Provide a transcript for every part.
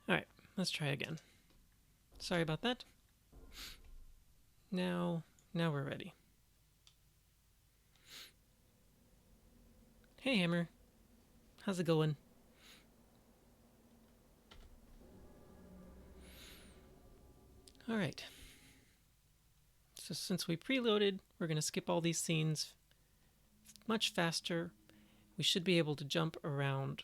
Alright, let's try again. Sorry about that. Now we're ready. Hey Hammer, how's it going? Alright. So since we preloaded, we're going to skip all these scenes much faster. We should be able to jump around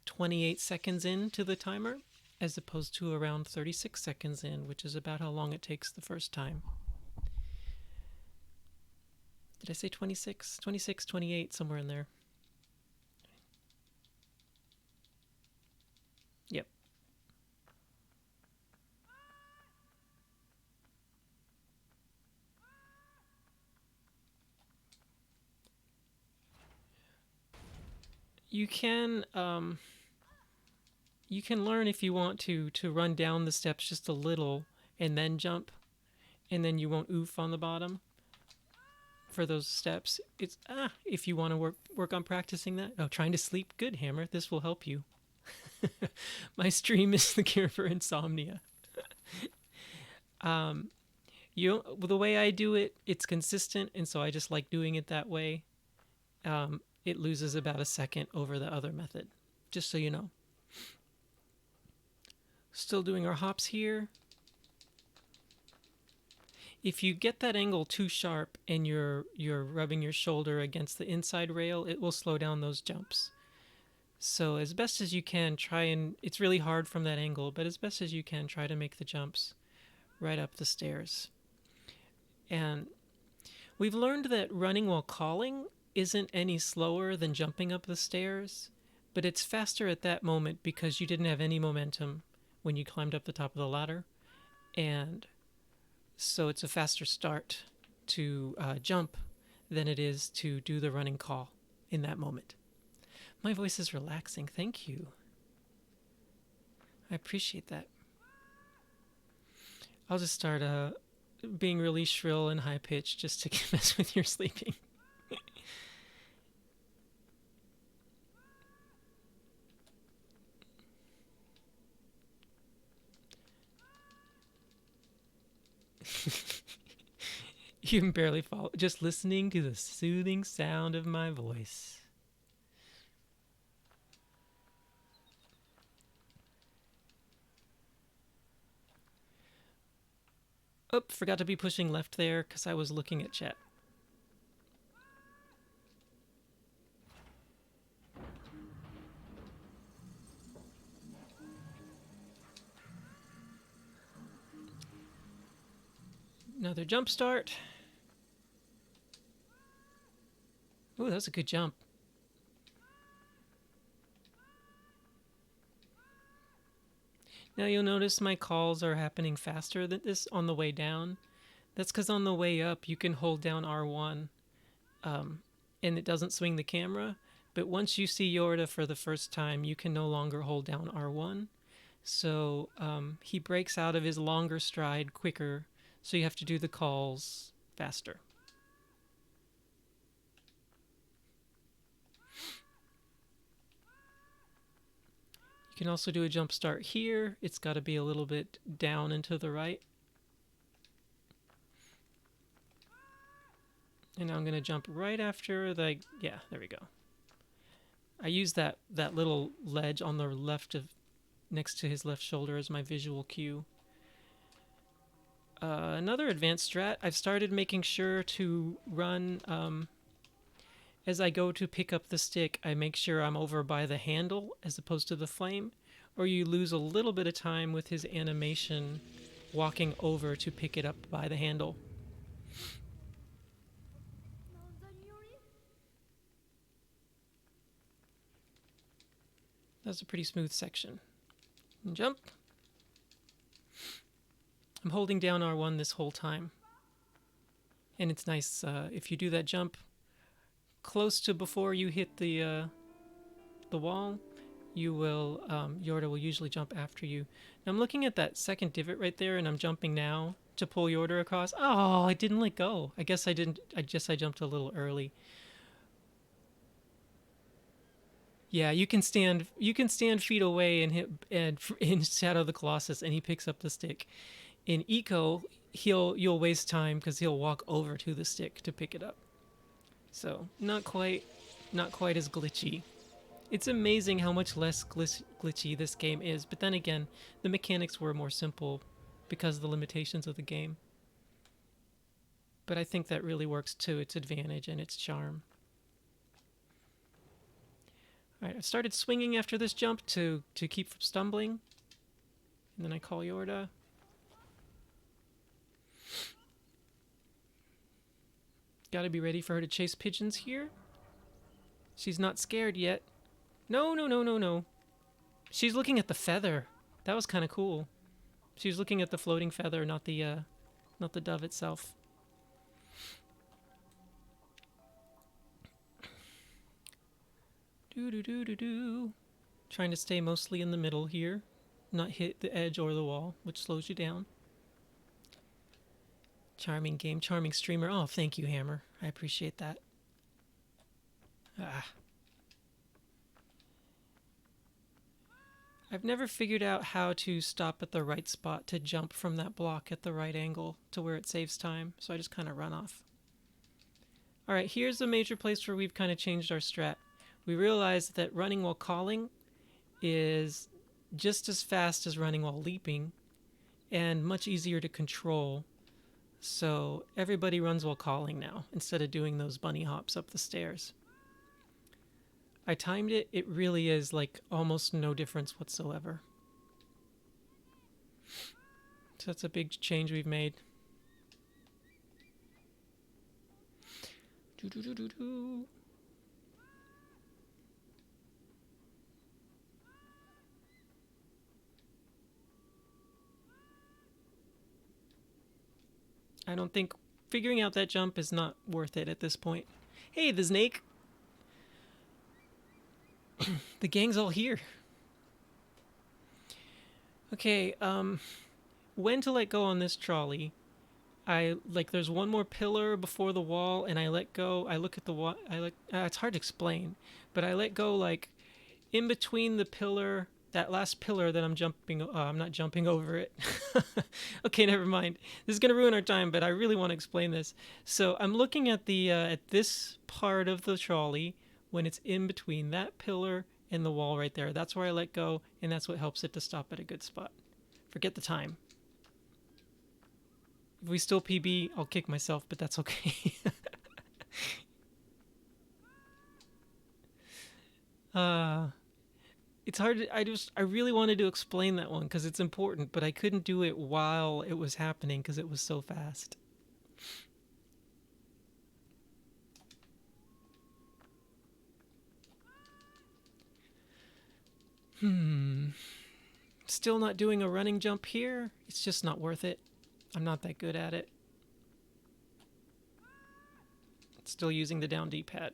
28 seconds into the timer, as opposed to around 36 seconds in, which is about how long it takes the first time. Did I say 26? 26, 28, somewhere in there. Yep. You can learn if you want to run down the steps just a little and then jump, and then you won't oof on the bottom for those steps. It's if you want to work on practicing that. Oh, trying to sleep? Good, Hammer. This will help you. My stream is the cure for insomnia. The way I do it, it's consistent, and so I just like doing it that way. It loses about a second over the other method, just so you know. Still doing our hops here. If you get that angle too sharp and you're rubbing your shoulder against the inside rail, it will slow down those jumps. So as best as you can, try and, it's really hard from that angle, but as best as you can, try to make the jumps right up the stairs. And we've learned that running while calling isn't any slower than jumping up the stairs, but it's faster at that moment because you didn't have any momentum when you climbed up the top of the ladder. And so it's a faster start to jump than it is to do the running call in that moment. My voice is relaxing. Thank you. I appreciate that. I'll just start being really shrill and high pitched just to mess with your sleeping. You can barely follow. Just listening to the soothing sound of my voice. Oh, forgot to be pushing left there because I was looking at chat. Another jump start. Ooh, that was a good jump. Now you'll notice my calls are happening faster than this on the way down. That's because on the way up you can hold down R1 and it doesn't swing the camera. But once you see Yorda for the first time, you can no longer hold down R1. So he breaks out of his longer stride quicker, so you have to do the calls faster. You can also do a jump start here. It's got to be a little bit down and to the right. And now I'm going to jump right after the... Yeah, there we go. I use that little ledge on the left of... next to his left shoulder as my visual cue. Another advanced strat, I've started making sure to run... as I go to pick up the stick, I make sure I'm over by the handle as opposed to the flame, or you lose a little bit of time with his animation walking over to pick it up by the handle. That's a pretty smooth section. And jump. I'm holding down R1 this whole time. And it's nice if you do that jump close to before you hit the wall, you will Yorda will usually jump after you. Now I'm looking at that second divot right there, and I'm jumping now to pull Yorda across. Oh, I didn't let go. I guess I didn't. I jumped a little early. Yeah, you can stand feet away and hit and in Shadow of the Colossus, and he picks up the stick. In Eco, you'll waste time because he'll walk over to the stick to pick it up. So not quite as glitchy. It's amazing how much less glitchy this game is. But then again, the mechanics were more simple because of the limitations of the game. But I think that really works to its advantage and its charm. All right, I started swinging after this jump to keep from stumbling. And then I call Yorda. Gotta be ready for her to chase pigeons here. She's not scared yet. No, no, no, no, no. She's looking at the feather. That was kind of cool. She was looking at the floating feather, not the dove itself. Do do do do do. Trying to stay mostly in the middle here, not hit the edge or the wall, which slows you down. Charming game, charming streamer. Oh, thank you, Hammer. I appreciate that. Ah. I've never figured out how to stop at the right spot to jump from that block at the right angle to where it saves time, so I just kind of run off. Alright, here's a major place where we've kind of changed our strat. We realized that running while calling is just as fast as running while leaping and much easier to control. So everybody runs while calling now instead of doing those bunny hops up the stairs. I timed it. It really is like almost no difference whatsoever. So that's a big change we've made. Do-do-do-do-do. I don't think figuring out that jump is not worth it at this point. Hey, the snake. The gang's all here. Okay, when to let go on this trolley? There's one more pillar before the wall, and I let go. I look at the wall. It's hard to explain, but I let go like in between the pillar, that last pillar that I'm jumping. I'm not jumping over it. Okay, never mind. This is gonna ruin our time, but I really want to explain this. So I'm looking at the at this part of the trolley when it's in between that pillar and the wall right there. That's where I let go, and that's what helps it to stop at a good spot. Forget the time. If we still PB, I'll kick myself, but that's okay. uh, it's hard. I really wanted to explain that one because it's important, but I couldn't do it while it was happening because it was so fast. Still not doing a running jump here. It's just not worth it. I'm not that good at it. Still using the down D-pad.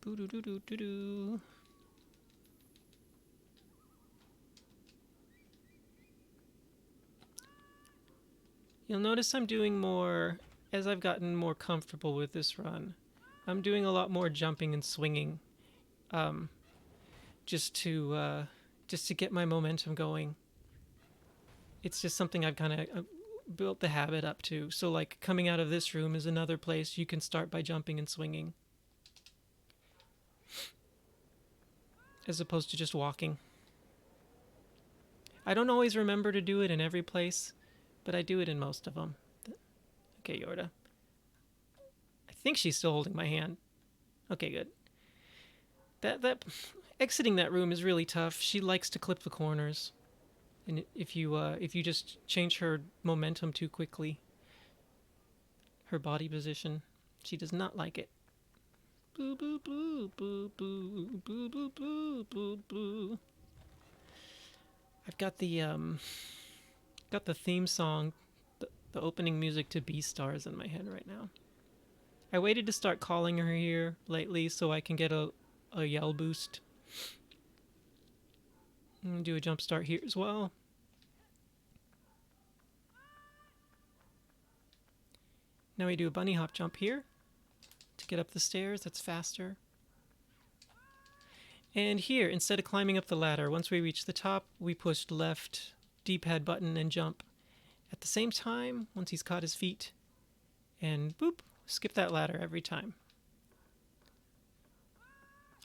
Boo-doo-doo-doo-doo-doo. You'll notice I'm doing more, as I've gotten more comfortable with this run, I'm doing a lot more jumping and swinging, um, just to get my momentum going. It's just something I've kind of built the habit up to. So like coming out of this room is another place you can start by jumping and swinging, as opposed to just walking. I don't always remember to do it in every place, but I do it in most of them. Okay, Yorda. I think she's still holding my hand. Okay, good. That exiting that room is really tough. She likes to clip the corners, and if you just change her momentum too quickly, her body position, she does not like it. Boo boo boo boo boo boo boo boo boo boo. I've got the theme song, the opening music to Beastars in my head right now. I waited to start calling her here lately so I can get a yell boost. I'm gonna do a jump start here as well. Now we do a bunny hop jump here. to get up the stairs. That's faster. And here, instead of climbing up the ladder, once we reach the top, we push left D-pad button and jump. At the same time, once he's caught his feet, and boop, skip that ladder every time.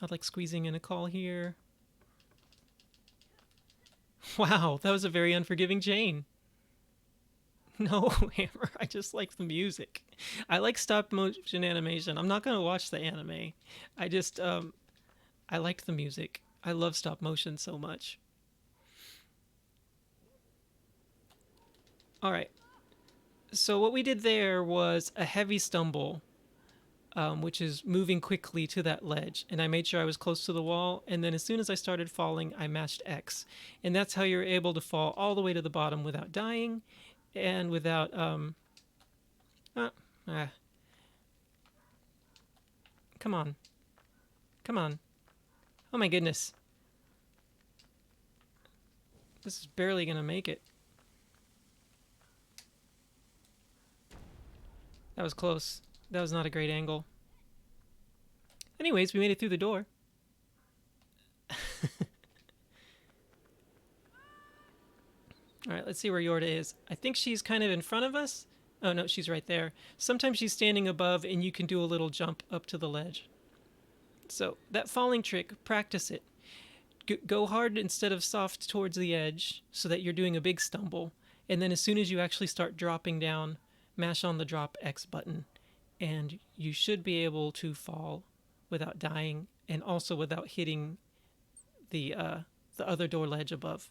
I like squeezing in a call here. Wow, that was a very unforgiving chain. No, Hammer, I just like the music. I like stop motion animation. I'm not going to watch the anime. I liked the music. I love stop motion so much. All right. So what we did there was a heavy stumble, which is moving quickly to that ledge. And I made sure I was close to the wall. And then as soon as I started falling, I mashed X. And that's how you're able to fall all the way to the bottom without dying and without... Come on. Come on. Oh my goodness. This is barely going to make it. That was close. That was not a great angle. Anyways, we made it through the door. Alright, let's see where Yorda is. I think she's kind of in front of us. Oh no, she's right there. Sometimes she's standing above and you can do a little jump up to the ledge. So, that falling trick, practice it. Go hard instead of soft towards the edge so that you're doing a big stumble. And then as soon as you actually start dropping down, mash on the drop X button. And you should be able to fall without dying and also without hitting the other door ledge above.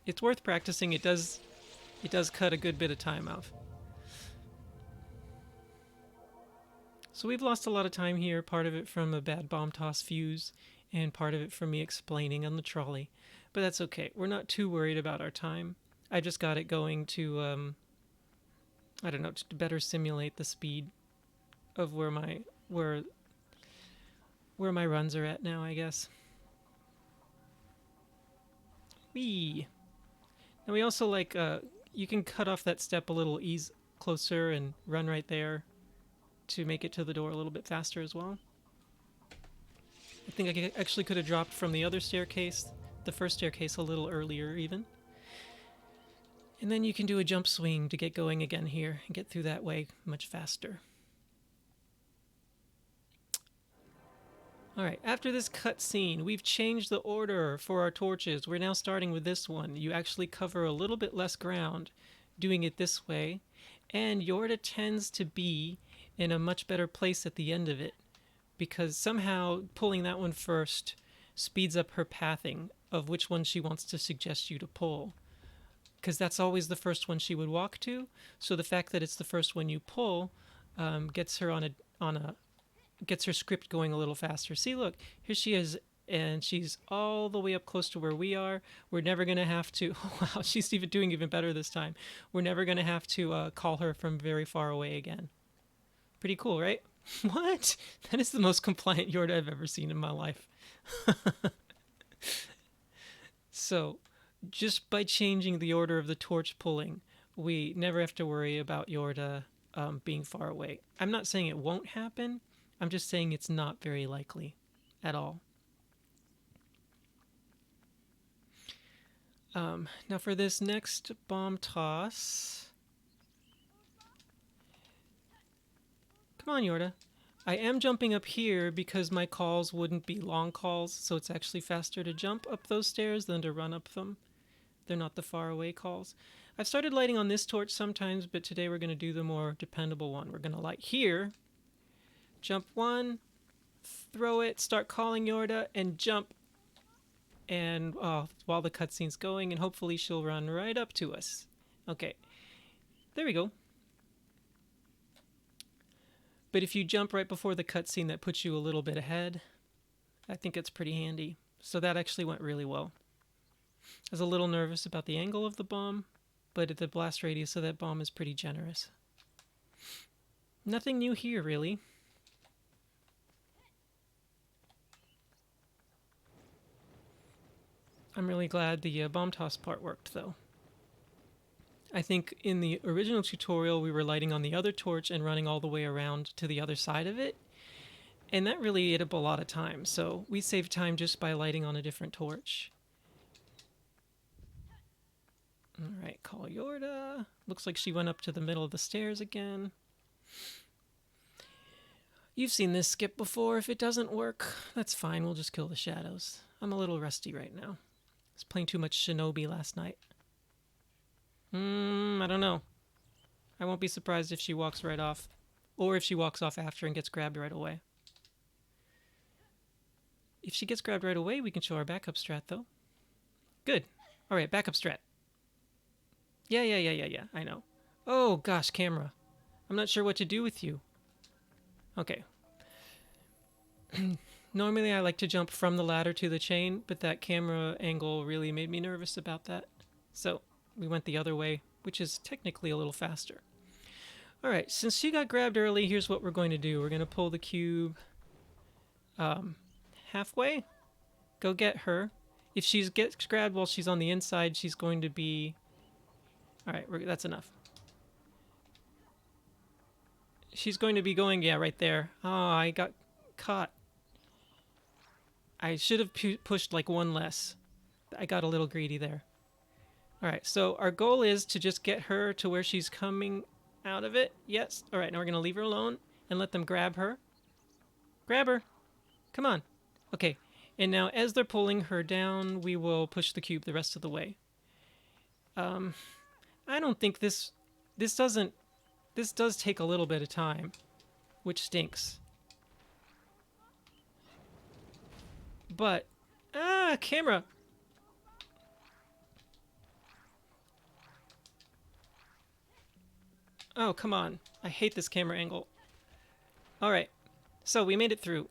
It's worth practicing. It does cut a good bit of time off. So we've lost a lot of time here, part of it from a bad bomb toss fuse, and part of it from me explaining on the trolley. But that's okay. We're not too worried about our time. I just got it going to, I don't know, to better simulate the speed of where my runs are at now, I guess. Whee! Now we also like, you can cut off that step a little closer and run right there to make it to the door a little bit faster as well. I think I actually could have dropped from the other staircase, the first staircase, a little earlier even. And then you can do a jump swing to get going again here and get through that way much faster. Alright, after this cutscene, we've changed the order for our torches. We're now starting with this one. You actually cover a little bit less ground doing it this way, and Yorda tends to be in a much better place at the end of it, because somehow pulling that one first speeds up her pathing of which one she wants to suggest you to pull. Because that's always the first one she would walk to, so the fact that it's the first one you pull gets her gets her script going a little faster. See, look, here she is, and she's all the way up close to where we are. We're never going to have to... Oh, wow, she's doing even better this time. We're never going to have to call her from very far away again. Pretty cool, right? What? That is the most compliant Yorda I've ever seen in my life. So, just by changing the order of the torch pulling, we never have to worry about Yorda being far away. I'm not saying it won't happen. I'm just saying it's not very likely at all. Now for this next bomb toss... Come on, Yorda. I am jumping up here because my calls wouldn't be long calls, so it's actually faster to jump up those stairs than to run up them. They're not the far away calls. I've started lighting on this torch sometimes, but today we're going to do the more dependable one. We're going to light here, jump one, throw it, start calling Yorda, and jump. And while the cutscene's going, and hopefully she'll run right up to us. Okay, there we go. But if you jump right before the cutscene, that puts you a little bit ahead. I think it's pretty handy. So that actually went really well. I was a little nervous about the angle of the bomb, but the blast radius of that bomb is pretty generous. Nothing new here, really. I'm really glad the bomb toss part worked, though. I think in the original tutorial we were lighting on the other torch and running all the way around to the other side of it, and that really ate up a lot of time, so we saved time just by lighting on a different torch. Alright, call Yorda. Looks like she went up to the middle of the stairs again. You've seen this skip before. If it doesn't work, that's fine. We'll just kill the shadows. I'm a little rusty right now. I was playing too much Shinobi last night. I don't know. I won't be surprised if she walks right off. Or if she walks off after and gets grabbed right away. If she gets grabbed right away, we can show our backup strat, though. Good. Alright, backup strat. Yeah, I know. Oh, gosh, camera. I'm not sure what to do with you. Okay. Normally I like to jump from the ladder to the chain, but that camera angle really made me nervous about that. So we went the other way, which is technically a little faster. Alright, since she got grabbed early, here's what we're going to do. We're going to pull the cube halfway. Go get her. If she gets grabbed while she's on the inside, she's going to be... Alright, that's enough. She's going to be going, yeah, right there. Oh, I got caught. I should have pushed like one less. I got a little greedy there. Alright, so our goal is to just get her to where she's coming out of it. Yes. Alright, now we're going to leave her alone and let them grab her. Grab her. Come on. Okay, and now as they're pulling her down, we will push the cube the rest of the way. I don't think this does take a little bit of time, which stinks. But, camera! Oh, come on. I hate this camera angle. Alright, so we made it through.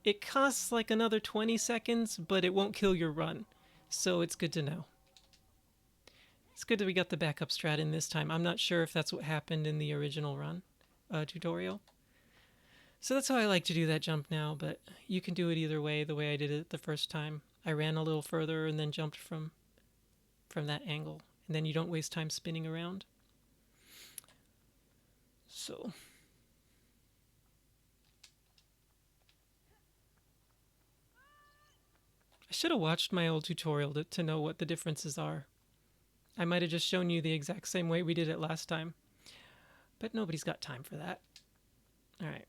It costs like another 20 seconds, but it won't kill your run. So it's good to know. It's good that we got the backup strat in this time. I'm not sure if that's what happened in the original run tutorial. So that's how I like to do that jump now, but you can do it either way, the way I did it the first time. I ran a little further and then jumped from that angle, and then you don't waste time spinning around. So... I should have watched my old tutorial to know what the differences are. I might have just shown you the exact same way we did it last time. But nobody's got time for that. Alright.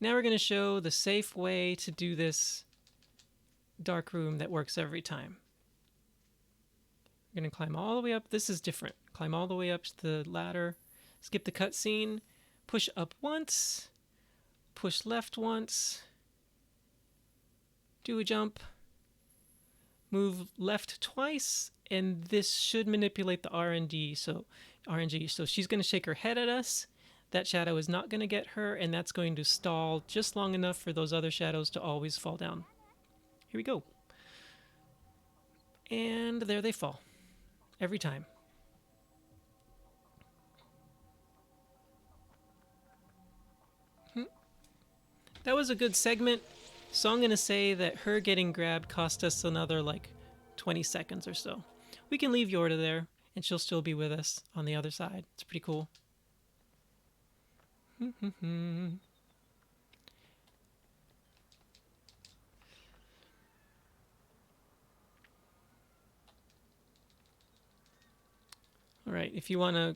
Now we're going to show the safe way to do this dark room that works every time. We're going to climb all the way up. This is different. Climb all the way up to the ladder. Skip the cutscene. Push up once. Push left once. Do a jump. Move left twice, and this should manipulate the RNG. So she's going to shake her head at us. That shadow is not going to get her, and that's going to stall just long enough for those other shadows to always fall down. Here we go. And there they fall. Every time. That was a good segment. So I'm going to say that her getting grabbed cost us another, like, 20 seconds or so. We can leave Yorda there, and she'll still be with us on the other side. It's pretty cool. Alright, if you want to...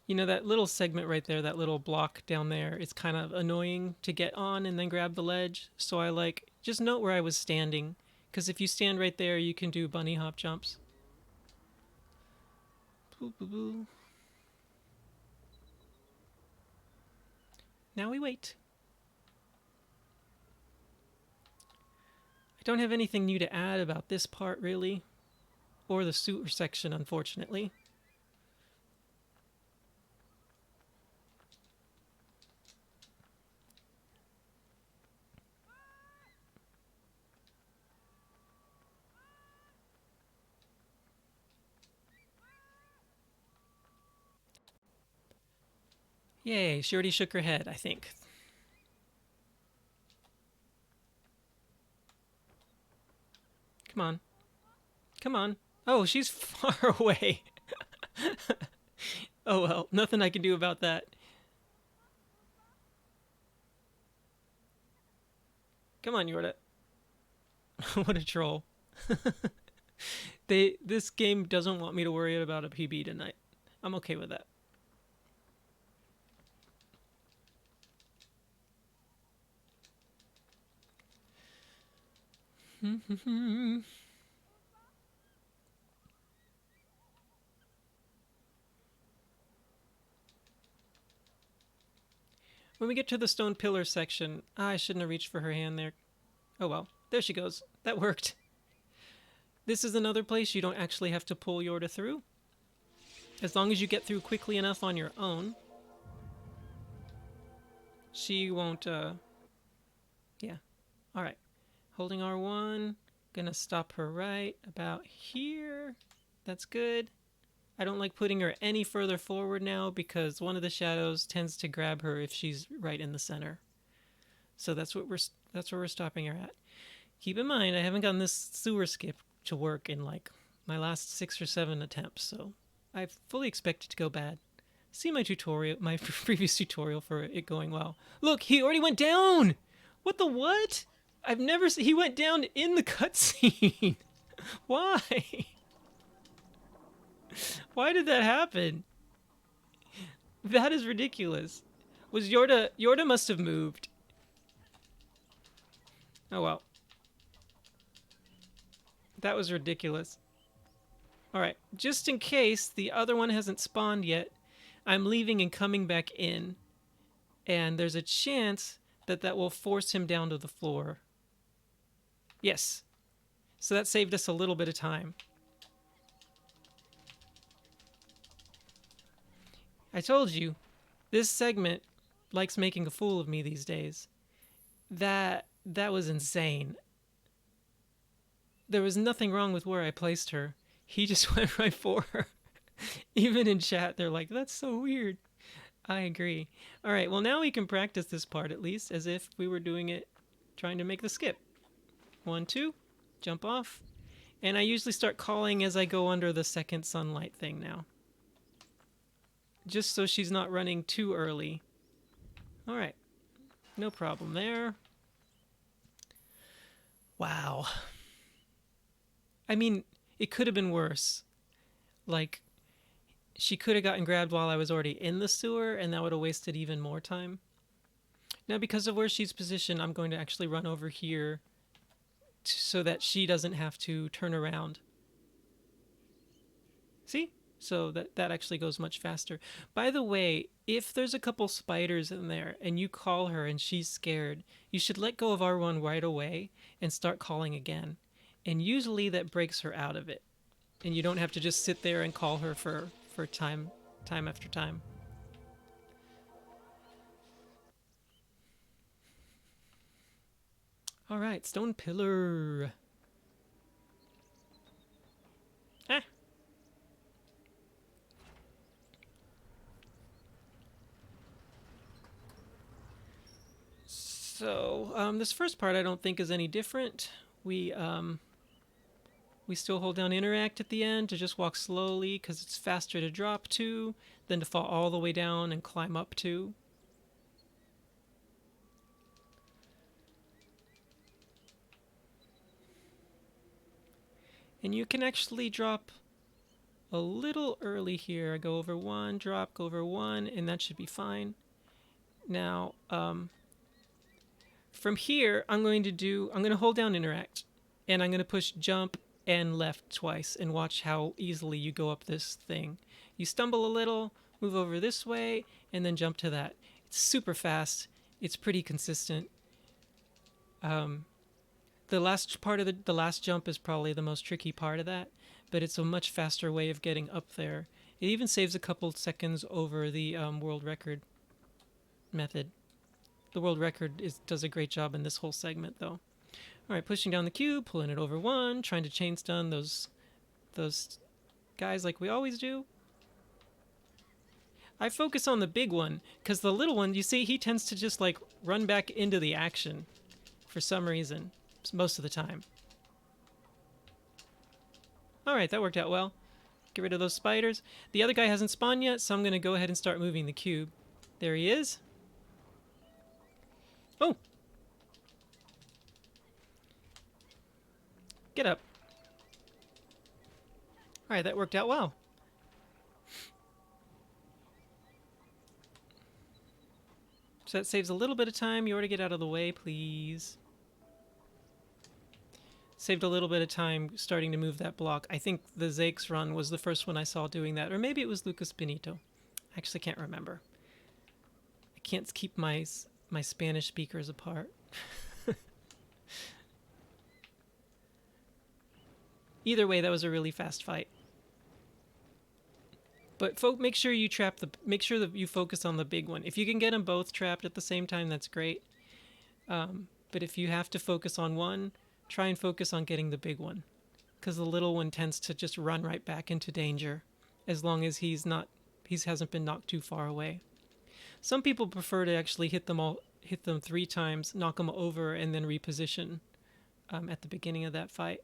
You know, that little segment right there, that little block down there, it's kind of annoying to get on and then grab the ledge. So I like, just note where I was standing. Because if you stand right there, you can do bunny hop jumps. Boo, boo, boo. Now we wait. I don't have anything new to add about this part, really. Or the sewer section, unfortunately. Yay, she already shook her head, I think. Come on. Come on. Oh, she's far away. Oh well, nothing I can do about that. Come on, Yorda. What a troll. This game doesn't want me to worry about a PB tonight. I'm okay with that. When we get to the stone pillar section, I shouldn't have reached for her hand there. Oh well, there she goes. That worked. This is another place you don't actually have to pull Yorda through. As long as you get through quickly enough on your own, she won't, yeah. Alright. Holding R1. Gonna stop her right about here. That's good. I don't like putting her any further forward now because one of the shadows tends to grab her if she's right in the center. So that's where we're stopping her at. Keep in mind, I haven't gotten this sewer skip to work in like my last 6 or 7 attempts, so I fully expect it to go bad. See my tutorial, my previous tutorial for it going well. Look, he already went down. What the what? I've never seen. He went down in the cutscene. Why? Why did that happen? That is ridiculous. Was Yorda must have moved. Oh well. That was ridiculous. Alright, just in case the other one hasn't spawned yet, I'm leaving and coming back in. And there's a chance that that will force him down to the floor. Yes. So that saved us a little bit of time. I told you, this segment likes making a fool of me these days. That was insane. There was nothing wrong with where I placed her. He just went right for her. Even in chat, they're like, that's so weird. I agree. All right, well, now we can practice this part at least as if we were doing it, trying to make the skip. 1, 2, jump off. And I usually start calling as I go under the second sunlight thing now. Just so she's not running too early. All right, no problem there. Wow. I mean, it could have been worse. Like, she could have gotten grabbed while I was already in the sewer, and that would have wasted even more time. Now, because of where she's positioned, I'm going to actually run over here so that she doesn't have to turn around. See? So that actually goes much faster. By the way, if there's a couple spiders in there and you call her and she's scared, you should let go of R1 right away and start calling again. And usually that breaks her out of it. And you don't have to just sit there and call her for time after time. All right, stone pillar. Ah. So this first part I don't think is any different. We still hold down interact at the end to just walk slowly because it's faster to drop to than to fall all the way down and climb up to. And you can actually drop a little early here. I go over 1, drop, go over 1, and that should be fine. Now, from here, I'm going to hold down interact, and I'm going to push jump and left twice, and watch how easily you go up this thing. You stumble a little, move over this way, and then jump to that. It's super fast. It's pretty consistent. The last part of the last jump is probably the most tricky part of that, but it's a much faster way of getting up there. It even saves a couple seconds over the world record method. The world record does a great job in this whole segment, though. All right, pushing down the cube, pulling it over 1, trying to chain stun those guys like we always do. I focus on the big one, because the little one, you see, he tends to just like run back into the action for some reason, most of the time. Alright, that worked out well. Get rid of those spiders. The other guy hasn't spawned yet, so I'm going to go ahead and start moving the cube. There he is. Oh! Get up. Alright, that worked out well. So that saves a little bit of time. You already get out of the way, please. Saved a little bit of time starting to move that block. I think the Zakes run was the first one I saw doing that. Or maybe it was Lucas Benito. I actually can't remember. I can't keep my Spanish speakers apart. Either way, that was a really fast fight. But make sure you make sure that you focus on the big one. If you can get them both trapped at the same time, that's great. But if you have to focus on one, try and focus on getting the big one, because the little one tends to just run right back into danger, as long as he hasn't been knocked too far away. Some people prefer to actually hit them 3 times, knock them over, and then reposition at the beginning of that fight.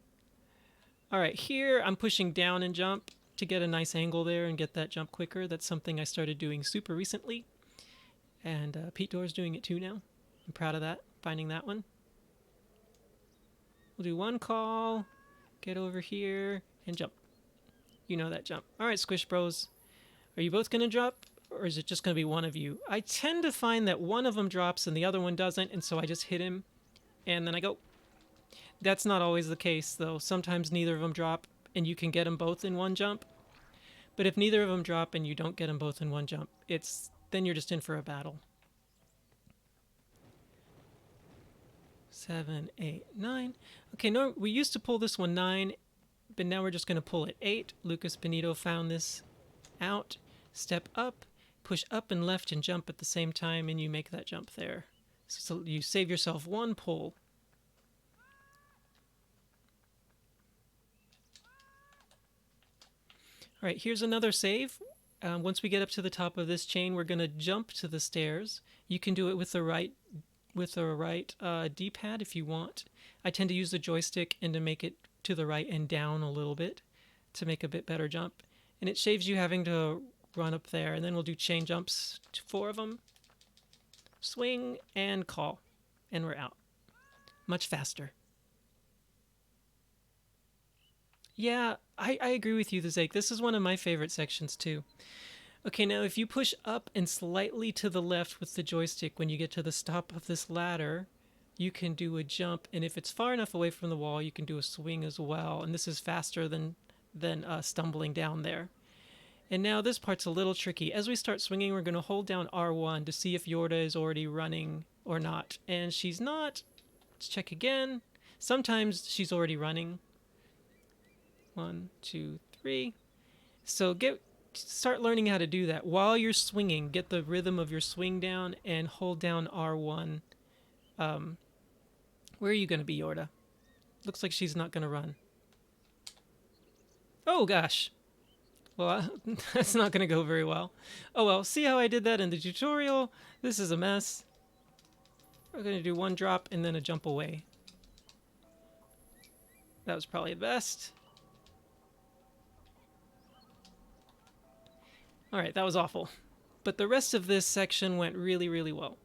All right, here I'm pushing down and jump to get a nice angle there and get that jump quicker. That's something I started doing super recently, and Pete Door's doing it too now. I'm proud of that, finding that one. We'll do one call, get over here, and jump. You know that jump. All right, Squish Bros. Are you both going to drop, or is it just going to be one of you? I tend to find that one of them drops and the other one doesn't, and so I just hit him, and then I go. That's not always the case, though. Sometimes neither of them drop, and you can get them both in one jump. But if neither of them drop and you don't get them both in one jump, then you're just in for a battle. 7, 8, 9. Okay, no, we used to pull this one 9, but now we're just going to pull it 8. Lucas Benito found this out. Step up, push up and left and jump at the same time, and you make that jump there. So you save yourself one pull. All right, here's another save. Once we get up to the top of this chain, we're going to jump to the stairs. You can do it with the right D-pad if you want. I tend to use the joystick and to make it to the right and down a little bit to make a bit better jump. And it saves you having to run up there. And then we'll do chain jumps, 4 of them. Swing and call. And we're out. Much faster. Yeah, I agree with you, the Zake. This is one of my favorite sections too. Okay, now if you push up and slightly to the left with the joystick when you get to the top of this ladder, you can do a jump, and if it's far enough away from the wall, you can do a swing as well, and this is faster than stumbling down there. And now this part's a little tricky. As we start swinging, we're going to hold down R1 to see if Yorda is already running or not, and she's not. Let's check again. Sometimes she's already running. 1, 2, 3. So start learning how to do that while you're swinging. Get the rhythm of your swing down and hold down R1. Where are you going to be, Yorda? Looks like she's not going to run. Oh gosh. Well, that's not going to go very well. Oh well, see how I did that in the tutorial? This is a mess. We're going to do one drop and then a jump away. That was probably the best. Alright, that was awful. But the rest of this section went really, really well.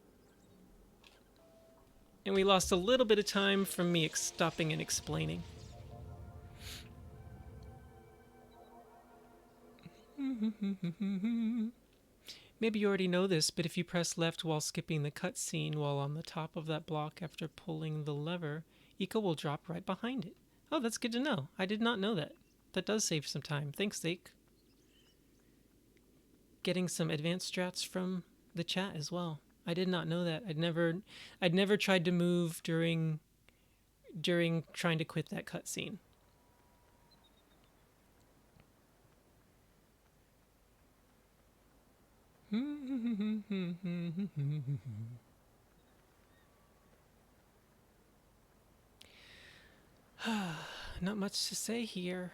And we lost a little bit of time from me stopping and explaining. Maybe you already know this, but if you press left while skipping the cutscene while on the top of that block after pulling the lever, ICO will drop right behind it. Oh, that's good to know. I did not know that. That does save some time. Thanks, Zake. Getting some advanced strats from the chat as well. I did not know that. I'd never tried to move during trying to quit that cutscene. Not much to say here.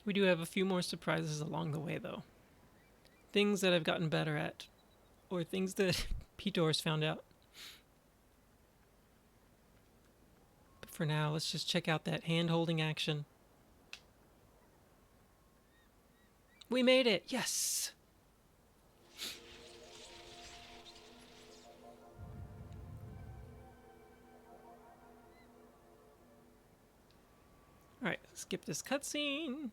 We do have a few more surprises along the way, though. Things that I've gotten better at, or things that Pete Door's found out. for now. Let's just check out that hand-holding action. We made it! Yes! Alright, skip this cutscene.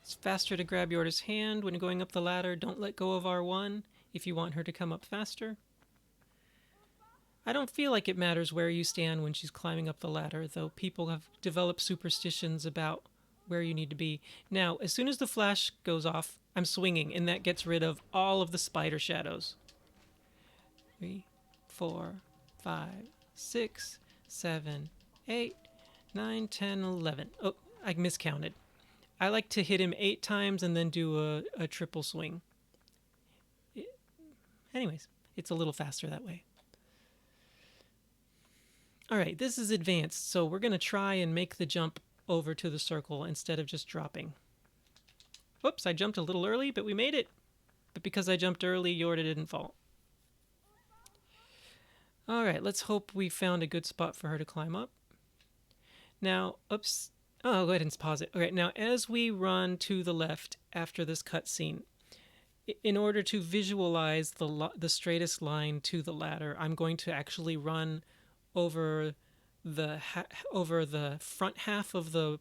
It's faster to grab Yorda's hand when going up the ladder. Don't let go of R1 if you want her to come up faster. I don't feel like it matters where you stand when she's climbing up the ladder, though people have developed superstitions about where you need to be. Now, as soon as the flash goes off, I'm swinging, and that gets rid of all of the spider shadows. 3, 4, 5, 6, 7, 8, 9, 10, 11. Oh, I miscounted. I like to hit him 8 times and then do a triple swing. Anyways, it's a little faster that way. Alright, this is advanced, so we're going to try and make the jump over to the circle instead of just dropping. Whoops, I jumped a little early, but we made it. But because I jumped early, Yorda didn't fall. Alright, let's hope we found a good spot for her to climb up. Now, oops. Oh, I'll go ahead and pause it. Okay, now as we run to the left after this cutscene, in order to visualize the straightest line to the ladder, I'm going to actually run over the front half of the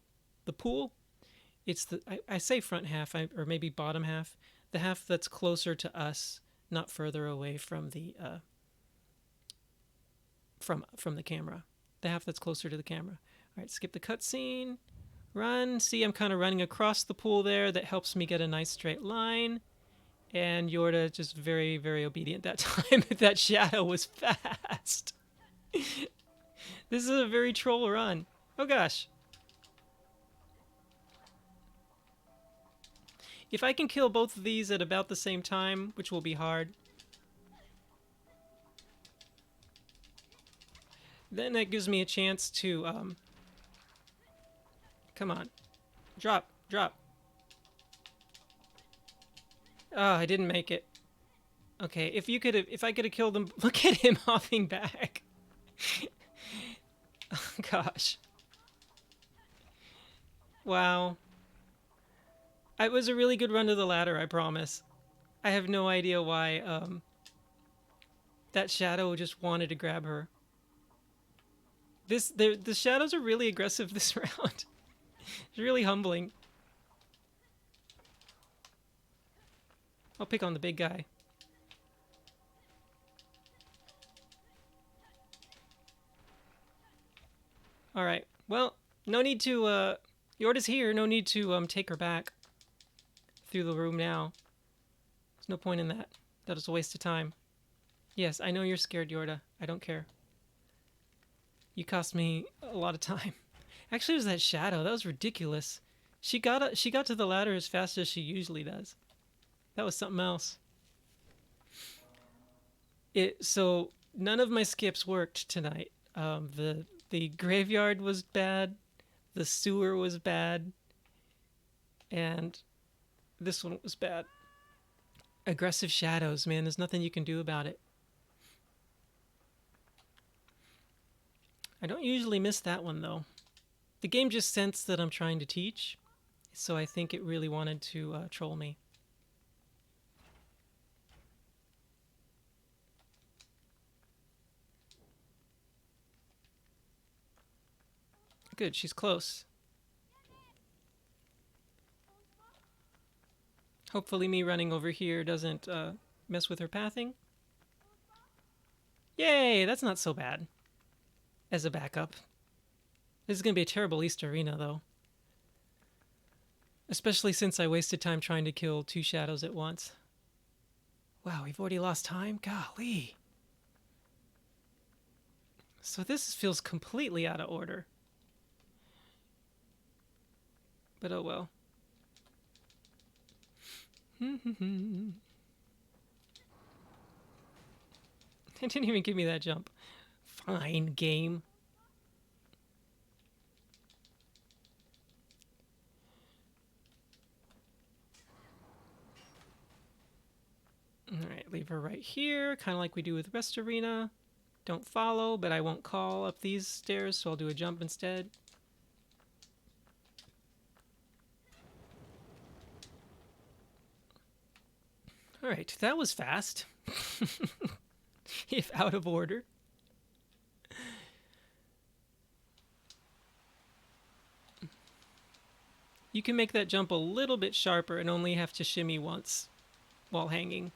pool. It's I say front half, or maybe bottom half, the half that's closer to us, not further away from the from the camera. The half that's closer to the camera. All right, skip the cutscene. Run. See, I'm kind of running across the pool there. That helps me get a nice straight line. And Yorda just very, very obedient that time. That shadow was fast. This is a very troll run. Oh gosh. If I can kill both of these at about the same time, which will be hard, then that gives me a chance to come on. Drop. Oh, I didn't make it. Okay, if I could have killed him, look at him hopping back. Oh, gosh. Wow. It was a really good run to the ladder, I promise. I have no idea why that shadow just wanted to grab her. The shadows are really aggressive this round. It's really humbling. I'll pick on the big guy. Alright, well, no need to, Yorda's here, no need to take her back through the room now. There's no point in that. That was a waste of time. Yes, I know you're scared, Yorda. I don't care. You cost me a lot of time. Actually, it was that shadow. That was ridiculous. She got to the ladder as fast as she usually does. That was something else. So none of my skips worked tonight. The graveyard was bad, the sewer was bad, and this one was bad. Aggressive shadows, man. There's nothing you can do about it. I don't usually miss that one, though. The game just sensed that I'm trying to teach, so I think it really wanted to troll me. Good, she's close. Hopefully me running over here doesn't mess with her pathing. Yay, that's not so bad. As a backup. This is going to be a terrible East Arena, though. Especially since I wasted time trying to kill 2 shadows at once. Wow, we've already lost time? Golly. So this feels completely out of order. But oh well. They didn't even give me that jump. Fine, game. Alright, leave her right here, kind of like we do with Rest Arena. Don't follow, but I won't call up these stairs, so I'll do a jump instead. Alright, that was fast. If out of order. You can make that jump a little bit sharper and only have to shimmy once while hanging.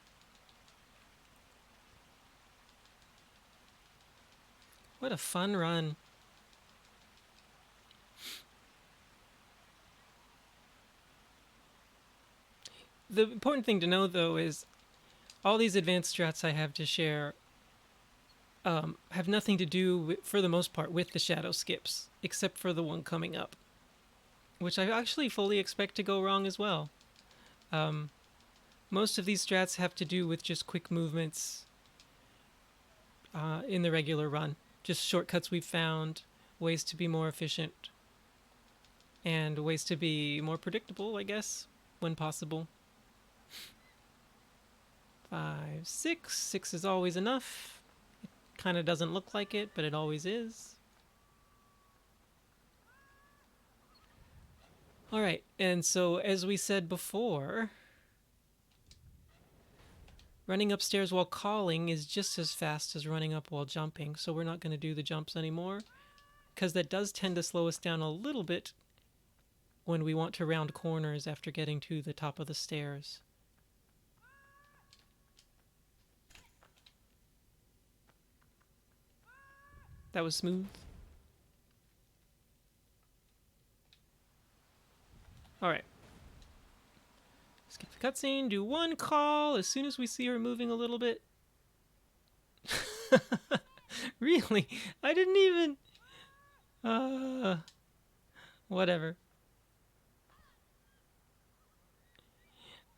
What a fun run. The important thing to know, though, is all these advanced strats I have to share have nothing to do, with, for the most part, with the shadow skips, except for the one coming up, which I actually fully expect to go wrong as well. Most of these strats have to do with just quick movements in the regular run. Just shortcuts we've found, ways to be more efficient, and ways to be more predictable, I guess, when possible. 5, 6. 6 is always enough. It kind of doesn't look like it, but it always is. All right, and so as we said before, running upstairs while calling is just as fast as running up while jumping, so we're not going to do the jumps anymore, because that does tend to slow us down a little bit when we want to round corners after getting to the top of the stairs. That was smooth. Alright. Skip the cutscene, do one call as soon as we see her moving a little bit. Really? I didn't even... whatever.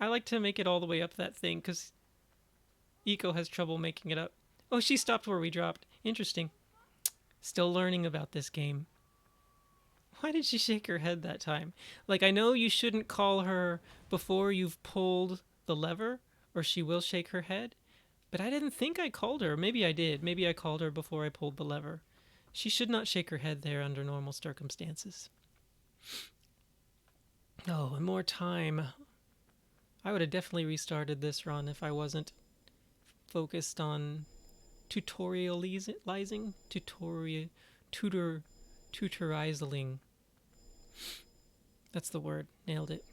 I like to make it all the way up that thing, because ICO has trouble making it up. Oh, she stopped where we dropped. Interesting. Still learning about this game. Why did she shake her head that time? Like, I know you shouldn't call her before you've pulled the lever, or she will shake her head. But I didn't think I called her. Maybe I did. Maybe I called her before I pulled the lever. She should not shake her head there under normal circumstances. Oh, and more time. I would have definitely restarted this run if I wasn't focused on tutorializing. Tutorizing. That's the word. Nailed it.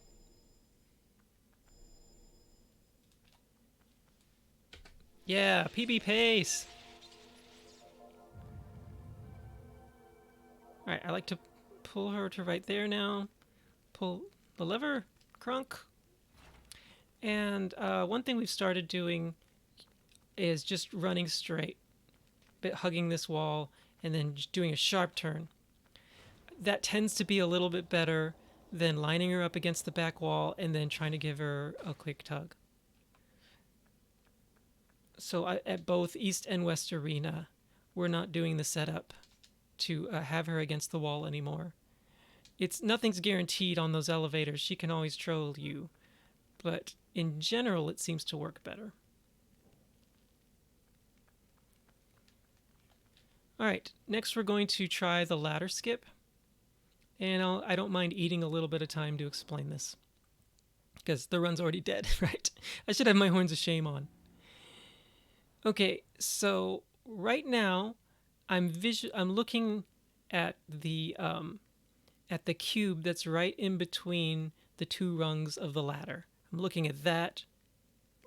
Yeah, PB pace. Alright, I like to pull her to right there now. Pull the lever. Crunk. And one thing we've started doing is just running straight, but hugging this wall, and then just doing a sharp turn. That tends to be a little bit better than lining her up against the back wall and then trying to give her a quick tug. So at both East and West Arena, we're not doing the setup to have her against the wall anymore. Nothing's guaranteed on those elevators. She can always troll you, but in general, it seems to work better. All right, next we're going to try the ladder skip. And I don't mind eating a little bit of time to explain this, because the run's already dead, right? I should have my horns of shame on. Okay, so right now I'm looking at the cube that's right in between the two rungs of the ladder. I'm looking at that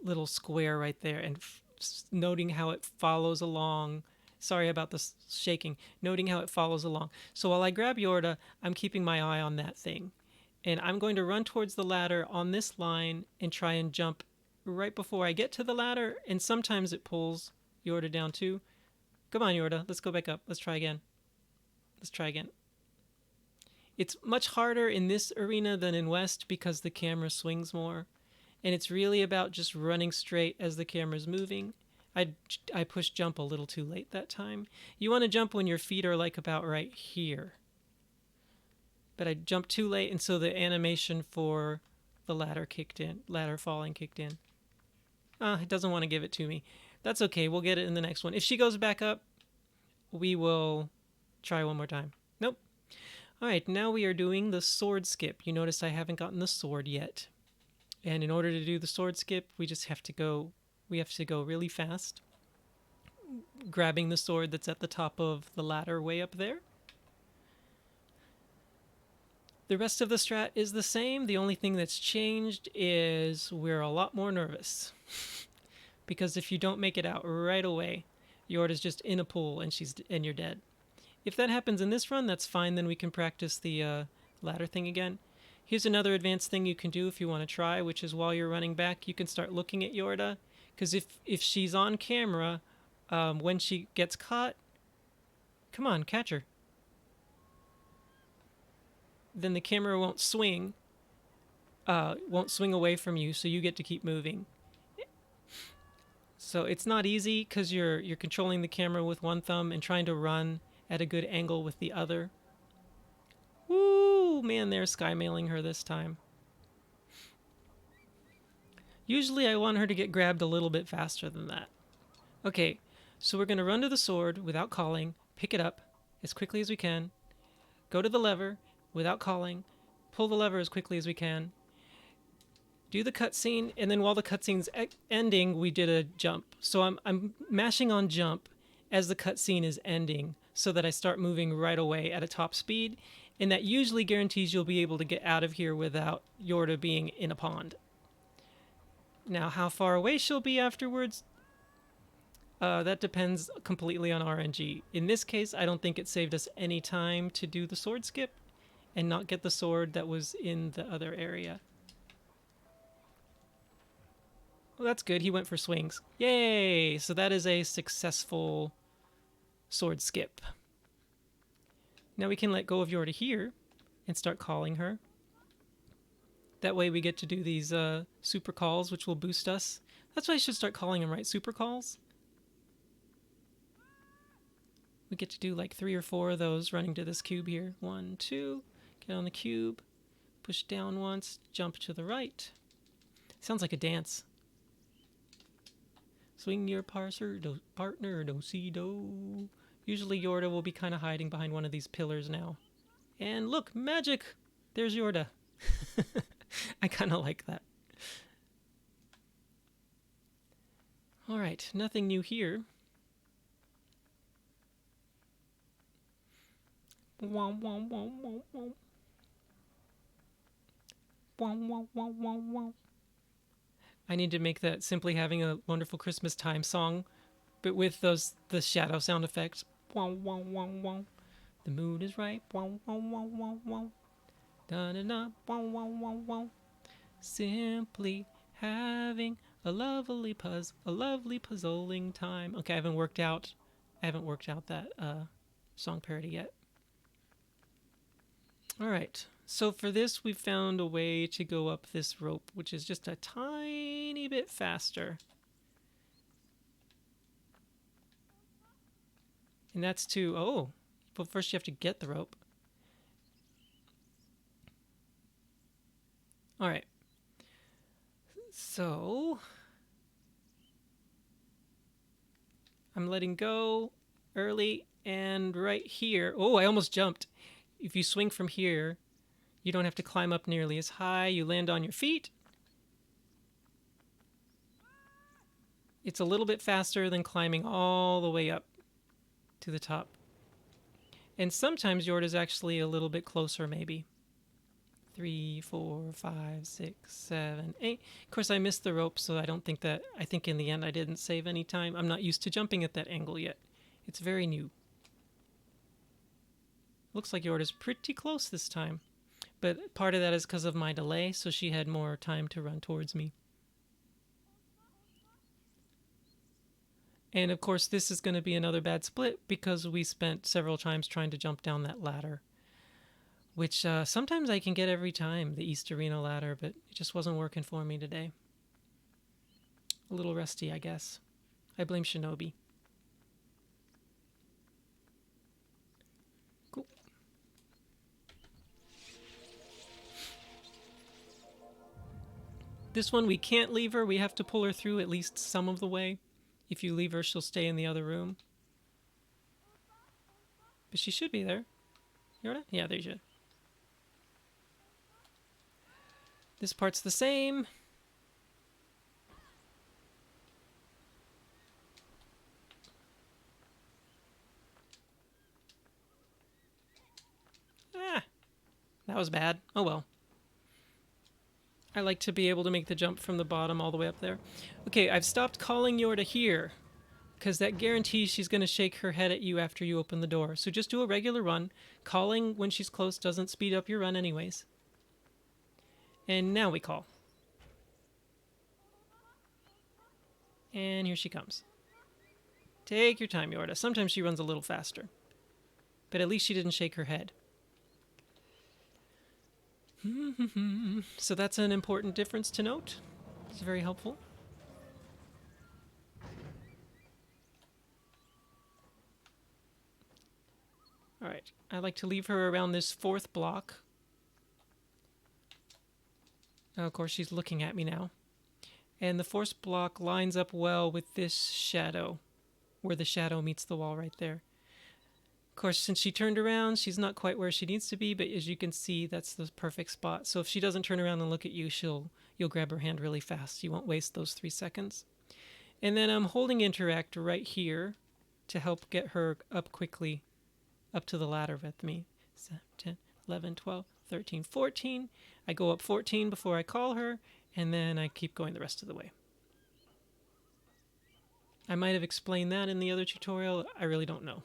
little square right there and noting how it follows along. Sorry about the shaking. Noting how it follows along. So while I grab Yorda, I'm keeping my eye on that thing. And I'm going to run towards the ladder on this line and try and jump right before I get to the ladder. And sometimes it pulls Yorda down too. Come on, Yorda. Let's go back up. Let's try again. It's much harder in this arena than in West because the camera swings more. And it's really about just running straight as the camera's moving. I pushed jump a little too late that time. You want to jump when your feet are like about right here. But I jumped too late, and so the animation for the ladder falling kicked in. It doesn't want to give it to me. That's okay, we'll get it in the next one. If she goes back up, we will try one more time. Nope. Alright, now we are doing the sword skip. You notice I haven't gotten the sword yet. And in order to do the sword skip, we have to go really fast, grabbing the sword that's at the top of the ladder way up there. The rest of the strat is the same. The only thing that's changed is we're a lot more nervous. Because if you don't make it out right away, Yorda's just in a pool and you're dead. If that happens in this run, that's fine. Then we can practice the ladder thing again. Here's another advanced thing you can do if you want to try, which is while you're running back, you can start looking at Yorda. Because if she's on camera, when she gets caught, come on, catch her. Then the camera won't swing away from you, so you get to keep moving. So it's not easy because you're controlling the camera with one thumb and trying to run at a good angle with the other. Woo, man, they're skymailing her this time. Usually I want her to get grabbed a little bit faster than that. Okay, so we're going to run to the sword without calling, pick it up as quickly as we can, go to the lever without calling, pull the lever as quickly as we can, do the cutscene, and then while the cutscene's ending, we did a jump. So I'm mashing on jump as the cutscene is ending so that I start moving right away at a top speed, and that usually guarantees you'll be able to get out of here without Yorda being in a pond. Now, how far away she'll be afterwards, that depends completely on RNG. In this case, I don't think it saved us any time to do the sword skip and not get the sword that was in the other area. Well, that's good. He went for swings. Yay! So that is a successful sword skip. Now we can let go of Yorda here and start calling her. That way we get to do these super calls, which will boost us. That's why I should start calling them, right? Super calls. We get to do like 3 or 4 of those running to this cube here. 1, 2, get on the cube, push down once, jump to the right. Sounds like a dance. Swing your partner, do-si-do. Usually Yorda will be kind of hiding behind one of these pillars now. And look, magic! There's Yorda. I kind of like that. Alright, nothing new here. Wah, wah, wah, wah, wah. Wah, wah, wah, wah, wah. I need to make that Simply Having a Wonderful Christmas Time song, but with the shadow sound effects. Wah, wah, wah, wah. The mood is right. Wah, wah, wah, wah, wah. Da da da. Wah, wah, wah, wah. Simply having a lovely puzzling time. Okay, I haven't worked out that song parody yet. All right. So for this, we found a way to go up this rope, which is just a tiny bit faster. And that's but first you have to get the rope. All right. So I'm letting go early and right here. Oh, I almost jumped. If you swing from here, you don't have to climb up nearly as high. You land on your feet. It's a little bit faster than climbing all the way up to the top. And sometimes Yorda's actually a little bit closer, maybe. 3, 4, 5, 6, 7, 8. Of course, I missed the rope, so I think in the end I didn't save any time. I'm not used to jumping at that angle yet. It's very new. Looks like Yorda's pretty close this time. But part of that is because of my delay, so she had more time to run towards me. And of course, this is going to be another bad split because we spent several times trying to jump down that ladder. Which sometimes I can get every time, the East Arena ladder, but it just wasn't working for me today. A little rusty, I guess. I blame Shinobi. Cool. This one we can't leave her. We have to pull her through at least some of the way. If you leave her, she'll stay in the other room. But she should be there. Yorda? Yeah, there you should. This part's the same. Ah, that was bad. Oh well. I like to be able to make the jump from the bottom all the way up there. Okay, I've stopped calling Yorda here, because that guarantees she's going to shake her head at you after you open the door. So just do a regular run. Calling when she's close doesn't speed up your run anyways. And now we call. And here she comes. Take your time, Yorda. Sometimes she runs a little faster. But at least she didn't shake her head. So that's an important difference to note. It's very helpful. Alright, I like to leave her around this 4th block. Now, of course, she's looking at me now. And the 4th block lines up well with this shadow, where the shadow meets the wall right there. Of course, since she turned around, she's not quite where she needs to be, but as you can see, that's the perfect spot. So if she doesn't turn around and look at you, you'll grab her hand really fast. You won't waste those 3 seconds. And then I'm holding interact right here to help get her up quickly, up to the ladder with me. 7, 10, 11, 12, 13, 14. I go up 14 before I call her, and then I keep going the rest of the way. I might have explained that in the other tutorial. I really don't know.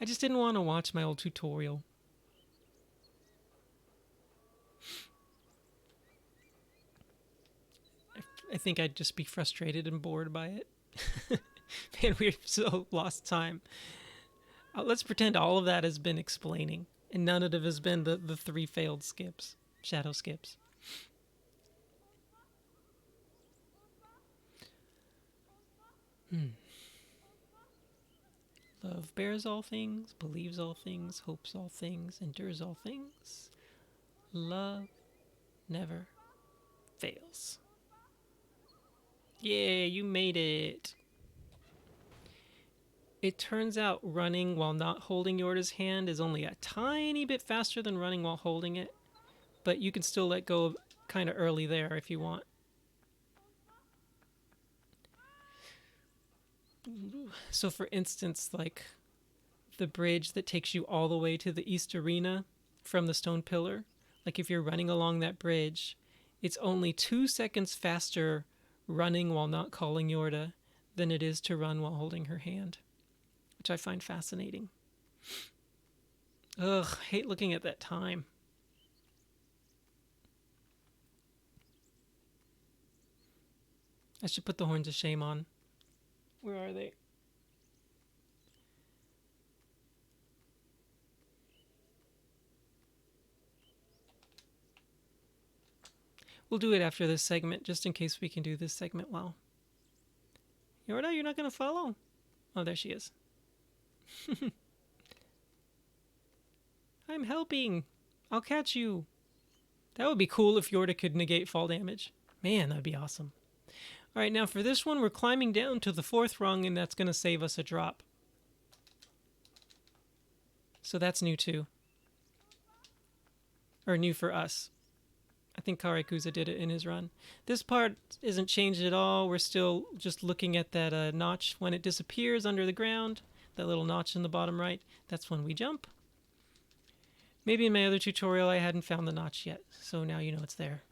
I just didn't want to watch my old tutorial. I think I'd just be frustrated and bored by it. Man, we've so lost time. Let's pretend all of that has been explaining, and none of it has been the 3 failed skips, shadow skips. Love bears all things, believes all things, hopes all things, endures all things. Love never fails. Yeah, you made it. It turns out running while not holding Yorda's hand is only a tiny bit faster than running while holding it, but you can still let go kind of early there if you want. So for instance, like the bridge that takes you all the way to the East Arena from the stone pillar, like if you're running along that bridge, it's only 2 seconds faster running while not calling Yorda than it is to run while holding her hand, which I find fascinating. Ugh, hate looking at that time. I should put the horns of shame on. Where are they? We'll do it after this segment, just in case we can do this segment well. Yorda, you're not going to follow? Oh, there she is. I'm helping. I'll catch you. That would be cool if Yorda could negate fall damage. Man, that'd be awesome. Alright, now for this one, we're climbing down to the 4th rung, and that's going to save us a drop. So that's new too. Or new for us. I think Karekuza did it in his run. This part isn't changed at all. We're still just looking at that notch when it disappears under the ground. That little notch in the bottom right. That's when we jump. Maybe in my other tutorial I hadn't found the notch yet, so now you know it's there.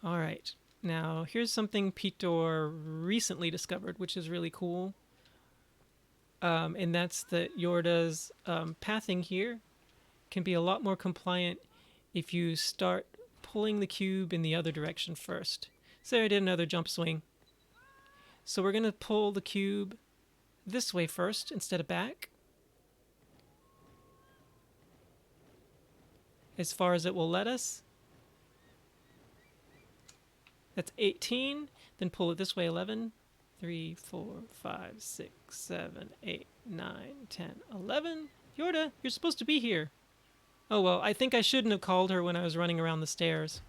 Alright, now here's something Pitor recently discovered, which is really cool. And that's that Yorda's pathing here can be a lot more compliant if you start pulling the cube in the other direction first. So I did another jump swing. So we're going to pull the cube this way first instead of back, as far as it will let us. That's 18. Then pull it this way, 11. 3, 4, 5, 6, 7, 8, 9, 10, 11. Yorda, you're supposed to be here. Oh well, I think I shouldn't have called her when I was running around the stairs.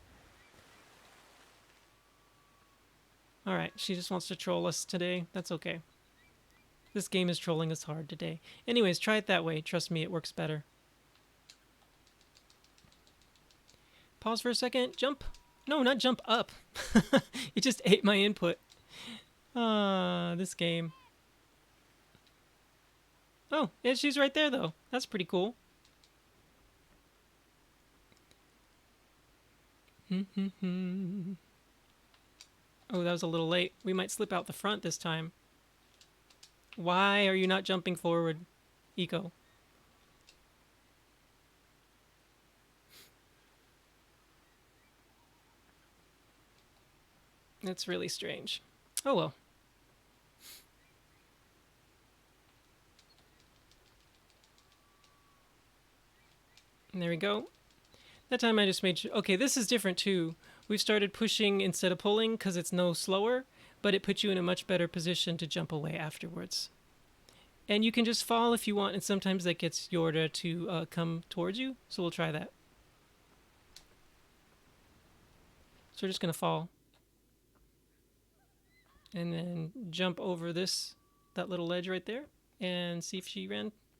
Alright, she just wants to troll us today. That's okay. This game is trolling us hard today. Anyways, try it that way. Trust me, it works better. Pause for a second. Jump. No, not jump up. It just ate my input. This game. Oh, yeah, she's right there, though. That's pretty cool. Oh, that was a little late. We might slip out the front this time. Why are you not jumping forward, ICO? That's really strange. Oh well. And there we go. That time I just made sure. Okay, this is different too. We've started pushing instead of pulling because it's no slower, but it puts you in a much better position to jump away afterwards. And you can just fall if you want, and sometimes that gets Yorda to come towards you, so we'll try that. So we're just going to fall. And then jump over that little ledge right there, and see if she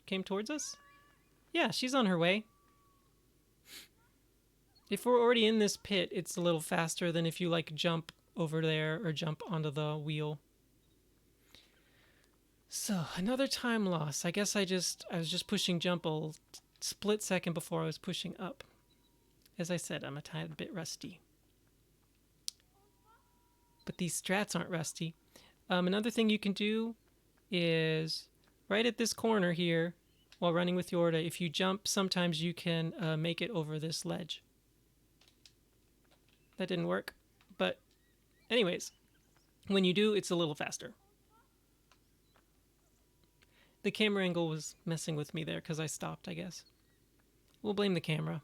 came towards us. Yeah, she's on her way. If we're already in this pit, it's a little faster than if you like jump over there or jump onto the wheel. So, another time loss. I guess I was just pushing jump a split second before I was pushing up. As I said, I'm a tiny bit rusty. But these strats aren't rusty. Another thing you can do is right at this corner here, while running with Yorda, if you jump, sometimes you can make it over this ledge. That didn't work. But anyways, when you do, it's a little faster. The camera angle was messing with me there because I stopped, I guess. We'll blame the camera.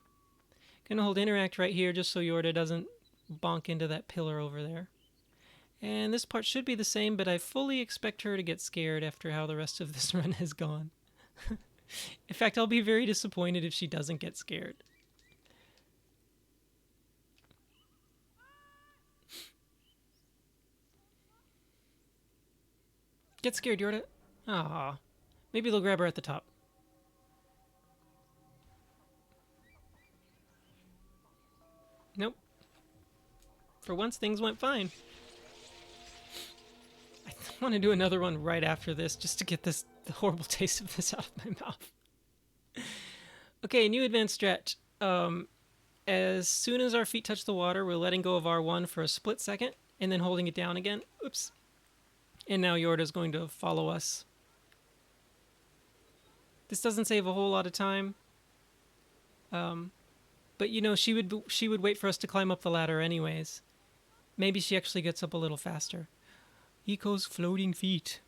Gonna hold interact right here just so Yorda doesn't bonk into that pillar over there. And this part should be the same, but I fully expect her to get scared after how the rest of this run has gone. In fact, I'll be very disappointed if she doesn't get scared. Get scared, Yorda. Ah, maybe they'll grab her at the top. Nope. For once, things went fine. I want to do another one right after this just to get the horrible taste of this out of my mouth. Okay, new advanced stretch. As soon as our feet touch the water, we're letting go of R1 for a split second and then holding it down again. Oops. And now Yorda's going to follow us. This doesn't save a whole lot of time. But you know, she would wait for us to climb up the ladder anyways. Maybe she actually gets up a little faster. ICO's floating feet.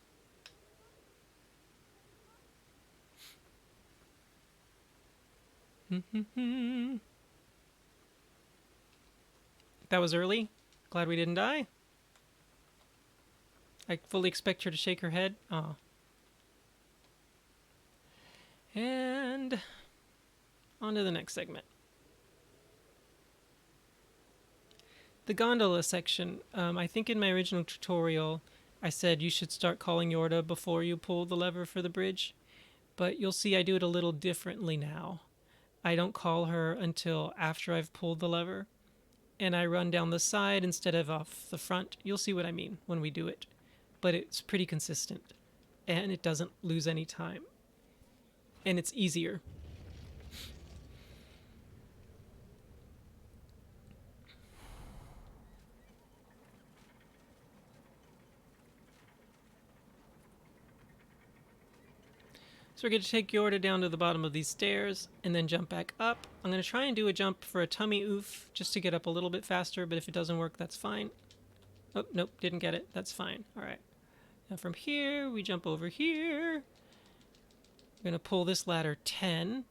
That was early. Glad we didn't die. I fully expect her to shake her head. Aw. And on to the next segment. The Gondola Section. I think in my original tutorial, I said you should start calling Yorda before you pull the lever for the bridge. But you'll see I do it a little differently now. I don't call her until after I've pulled the lever. And I run down the side instead of off the front. You'll see what I mean when we do it. But it's pretty consistent. And it doesn't lose any time. And it's easier. So we're going to take Yorda down to the bottom of these stairs and then jump back up. I'm going to try and do a jump for a tummy oof just to get up a little bit faster, but if it doesn't work, that's fine. Oh, nope, didn't get it. That's fine. All right. Now from here, we jump over here. We're going to pull this ladder 10.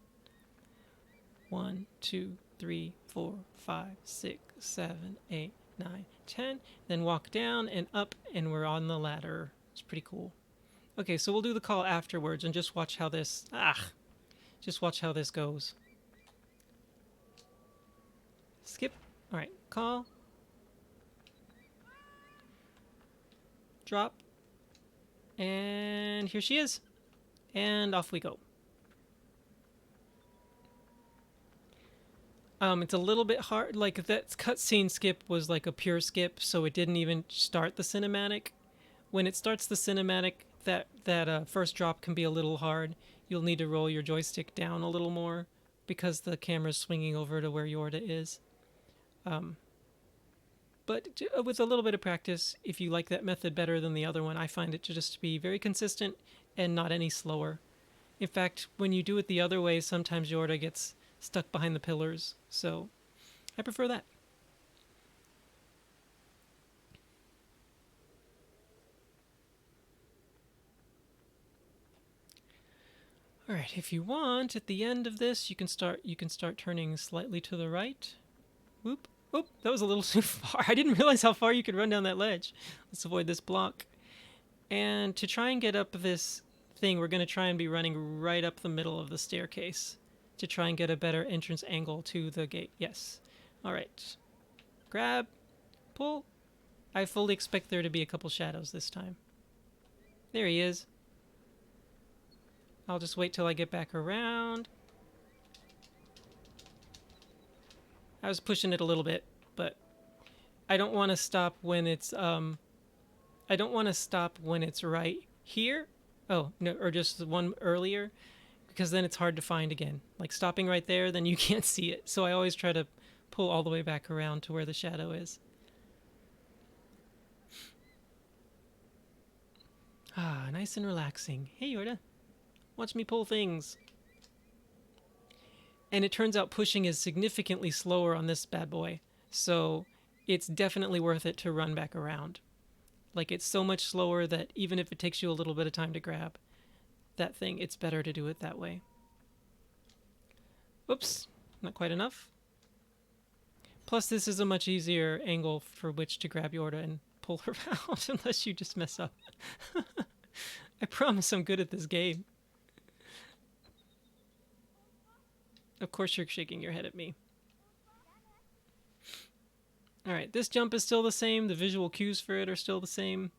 1, 2, 3, 4, 5, 6, 7, 8, 9, 10. Then walk down and up, and we're on the ladder. It's pretty cool. Okay, so we'll do the call afterwards and just watch how this... Just watch how this goes. Skip. All right, call. Drop. And here she is. And off we go. It's a little bit hard. Like, that cutscene skip was like a pure skip, so it didn't even start the cinematic. When it starts the cinematic, that first drop can be a little hard. You'll need to roll your joystick down a little more because the camera's swinging over to where Yorda is. But with a little bit of practice, if you like that method better than the other one, I find it to just be very consistent and not any slower. In fact, when you do it the other way, sometimes Yorda gets stuck behind the pillars, so I prefer that. All right, if you want, at the end of this, you can start turning slightly to the right. Whoop. Oh, that was a little too far. I didn't realize how far you could run down that ledge. Let's avoid this block. And to try and get up this thing, we're going to try and be running right up the middle of the staircase to try and get a better entrance angle to the gate. Yes. All right. Grab. Pull. I fully expect there to be a couple shadows this time. There he is. I'll just wait till I get back around. I was pushing it a little bit, but I don't want to stop when it's I don't want to stop when it's right here. Oh, no, or just the one earlier, because then it's hard to find again. Like stopping right there, then you can't see it. So I always try to pull all the way back around to where the shadow is. Ah, nice and relaxing. Hey, Yorda. Watch me pull things. And it turns out pushing is significantly slower on this bad boy. So it's definitely worth it to run back around. Like, it's so much slower that even if it takes you a little bit of time to grab that thing, it's better to do it that way. Oops, not quite enough. Plus, this is a much easier angle for which to grab Yorda and pull her out, unless you just mess up. I promise I'm good at this game. Of course you're shaking your head at me. Alright, this jump is still the same. The visual cues for it are still the same.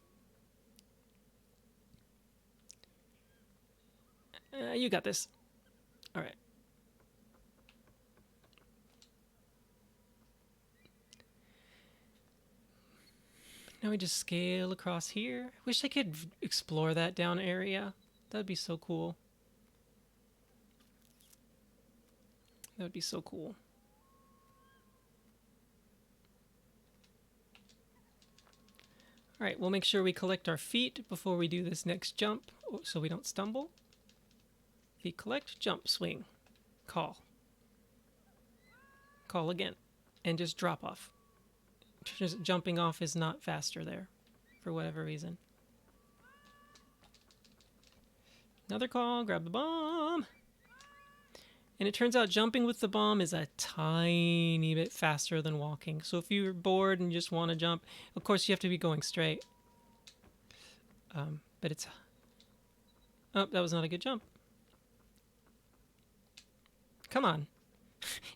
You got this. Alright. Now we just scale across here. Wish I could explore that down area. That'd be so cool. That would be so cool. Alright, we'll make sure we collect our feet before we do this next jump so we don't stumble. Feet collect, jump, swing, call. Call again. And just drop off. Just jumping off is not faster there for whatever reason. Another call, grab the bomb. And it turns out jumping with the bomb is a tiny bit faster than walking. So if you're bored and you just want to jump, of course you have to be going straight. But it's... Oh, that was not a good jump. Come on.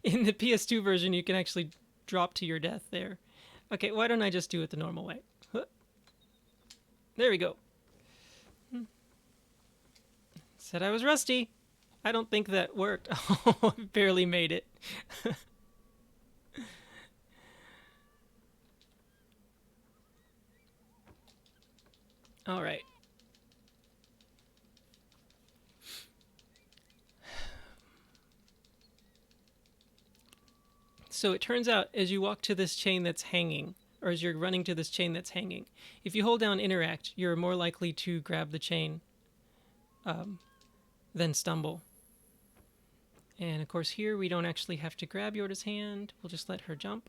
In the PS2 version, you can actually drop to your death there. Okay, why don't I just do it the normal way? There we go. Said I was rusty. I don't think that worked. Oh, I barely made it. All right. So it turns out as you walk to this chain that's hanging, or as you're running to this chain that's hanging, if you hold down interact, you're more likely to grab the chain than stumble. And of course here we don't actually have to grab Yorda's hand. We'll just let her jump.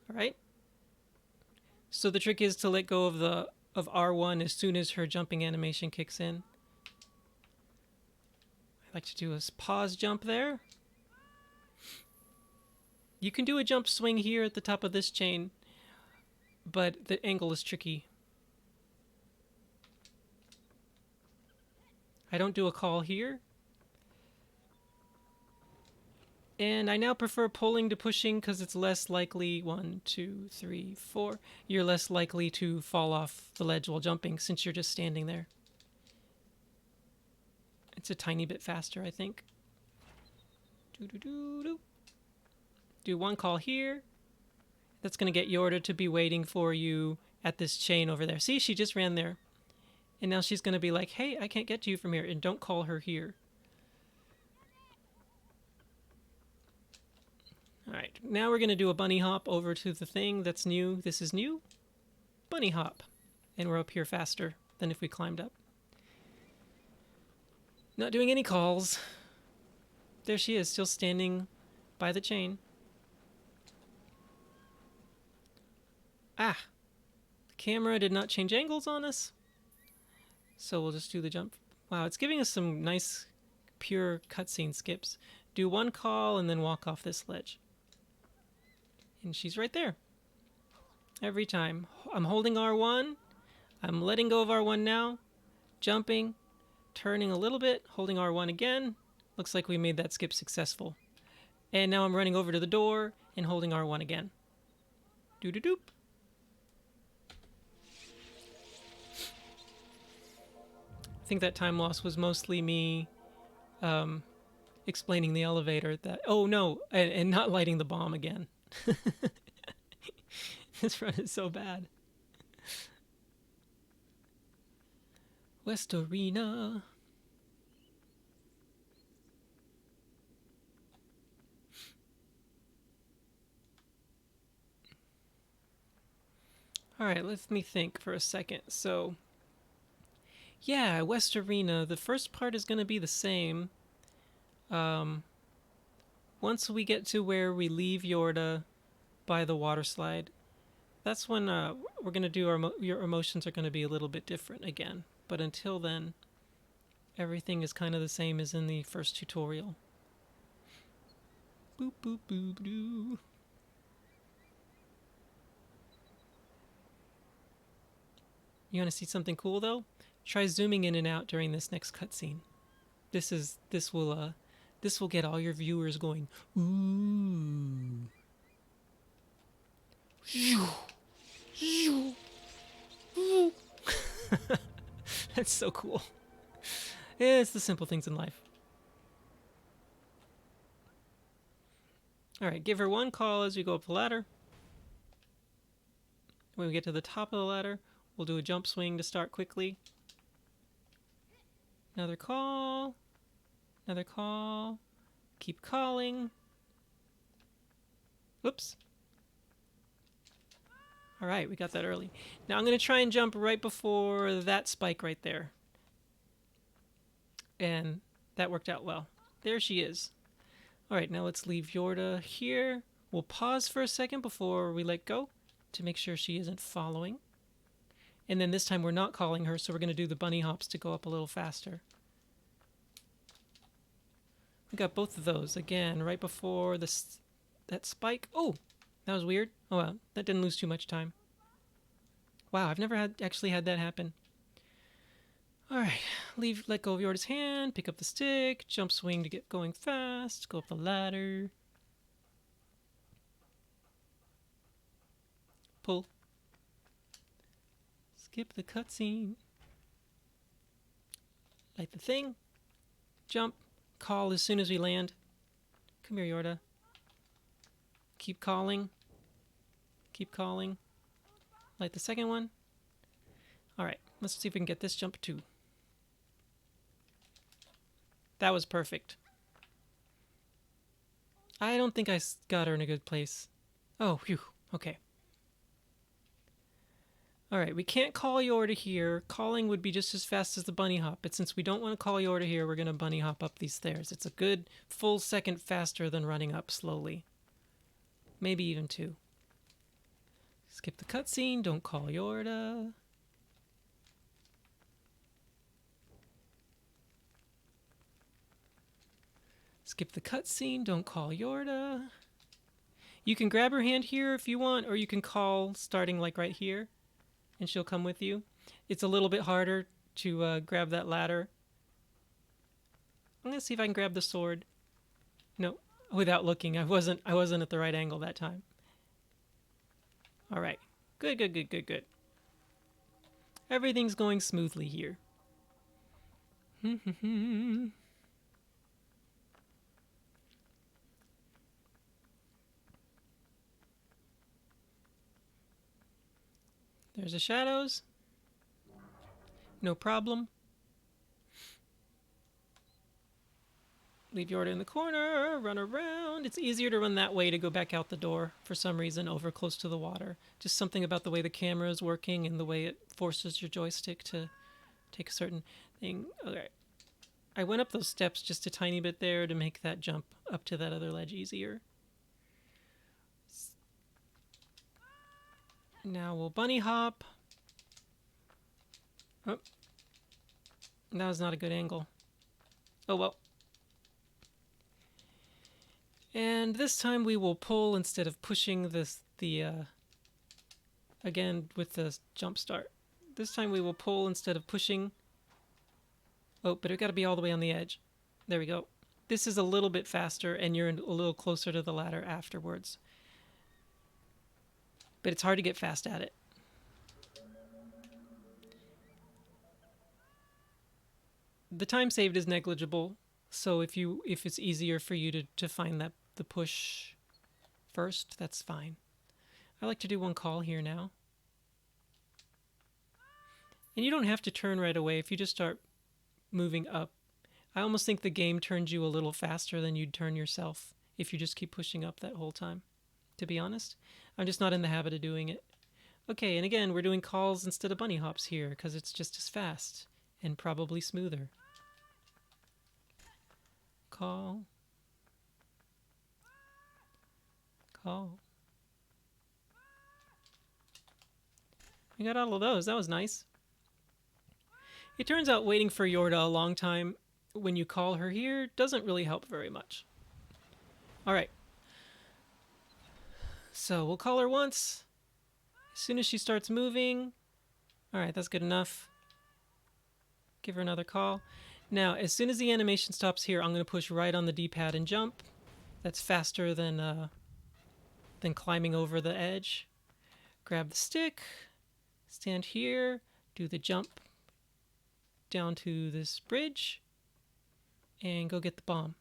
Alright. So the trick is to let go of R1 as soon as her jumping animation kicks in. I like to do a pause jump there. You can do a jump swing here at the top of this chain, but the angle is tricky. I don't do a call here. And I now prefer pulling to pushing because it's less likely, 1, 2, 3, 4, you're less likely to fall off the ledge while jumping since you're just standing there. It's a tiny bit faster, I think. Do one call here. That's going to get Yorda to be waiting for you at this chain over there. See, she just ran there. And now she's going to be like, hey, I can't get to you from here. And don't call her here. All right, now we're going to do a bunny hop over to the thing that's new. This is new. Bunny hop. And we're up here faster than if we climbed up. Not doing any calls. There she is, still standing by the chain. Ah! The camera did not change angles on us. So we'll just do the jump. Wow, it's giving us some nice, pure cutscene skips. Do one call and then walk off this ledge. And she's right there. Every time. I'm holding R1. I'm letting go of R1 now. Jumping. Turning a little bit. Holding R1 again. Looks like we made that skip successful. And now I'm running over to the door and holding R1 again. Doo-doo-doop. I think that time loss was mostly me explaining the elevator that, oh no, and not lighting the bomb again. This run is so bad. West Arena. Alright, let me think for a second. So, yeah, West Arena, the first part is going to be the same. Once we get to where we leave Yorda by the water slide, that's when we're going to do your emotions are going to be a little bit different again. But until then, everything is kind of the same as in the first tutorial. Boop, boop, boop, doo. You want to see something cool though? Try zooming in and out during this next cutscene. This will get all your viewers going, ooh. That's so cool. Yeah, it's the simple things in life. Alright, give her one call as we go up the ladder. When we get to the top of the ladder, we'll do a jump swing to start quickly. Another call. Another call. Keep calling. Whoops. Alright, we got that early. Now I'm going to try and jump right before that spike right there. And that worked out well. There she is. Alright, now let's leave Yorda here. We'll pause for a second before we let go to make sure she isn't following. And then this time we're not calling her, so we're going to do the bunny hops to go up a little faster. We got both of those. Again, right before that spike. Oh! That was weird. Oh well, that didn't lose too much time. Wow, I've never actually had that happen. Alright, let go of Yorda's hand, pick up the stick, jump swing to get going fast, go up the ladder. Pull. Skip the cutscene. Light the thing. Jump. Call as soon as we land. Come here, Yorda. Keep calling. Keep calling. Light the second one. Alright, let's see if we can get this jump too. That was perfect. I don't think I got her in a good place. Oh, phew. Okay. Alright, we can't call Yorda here. Calling would be just as fast as the bunny hop, but since we don't want to call Yorda here, we're going to bunny hop up these stairs. It's a good full second faster than running up slowly. Maybe even 2. Skip the cutscene, don't call Yorda. Skip the cutscene, don't call Yorda. You can grab her hand here if you want, or you can call starting like right here, and she'll come with you. It's a little bit harder to grab that ladder. I'm going to see if I can grab the sword. No. without looking. I wasn't at the right angle that time. All right. Good, good, good, good, good. Everything's going smoothly here. There's the shadows. No problem. Leave Yorda in the corner, run around. It's easier to run that way to go back out the door for some reason over close to the water. Just something about the way the camera is working and the way it forces your joystick to take a certain thing. Okay. I went up those steps just a tiny bit there to make that jump up to that other ledge easier. Now we'll bunny hop. Oh. That was not a good angle. Oh well. And this time we will pull instead of pushing again with the jump start. This time we will pull instead of pushing. Oh, but it got to be all the way on the edge. There we go. This is a little bit faster and you're a little closer to the ladder afterwards. But it's hard to get fast at it. The time saved is negligible, so if it's easier for you to find the push first, that's fine. I like to do one call here now. And you don't have to turn right away if you just start moving up. I almost think the game turns you a little faster than you'd turn yourself if you just keep pushing up that whole time, to be honest. I'm just not in the habit of doing it. Okay, and again, we're doing calls instead of bunny hops here because it's just as fast and probably smoother. Call. Call. We got all of those. That was nice. It turns out waiting for Yorda a long time when you call her here doesn't really help very much. All right. So we'll call her once. As soon as she starts moving. All right, that's good enough. Give her another call. Now, as soon as the animation stops here, I'm going to push right on the D-pad and jump. That's faster than climbing over the edge. Grab the stick, stand here, do the jump down to this bridge, and go get the bomb.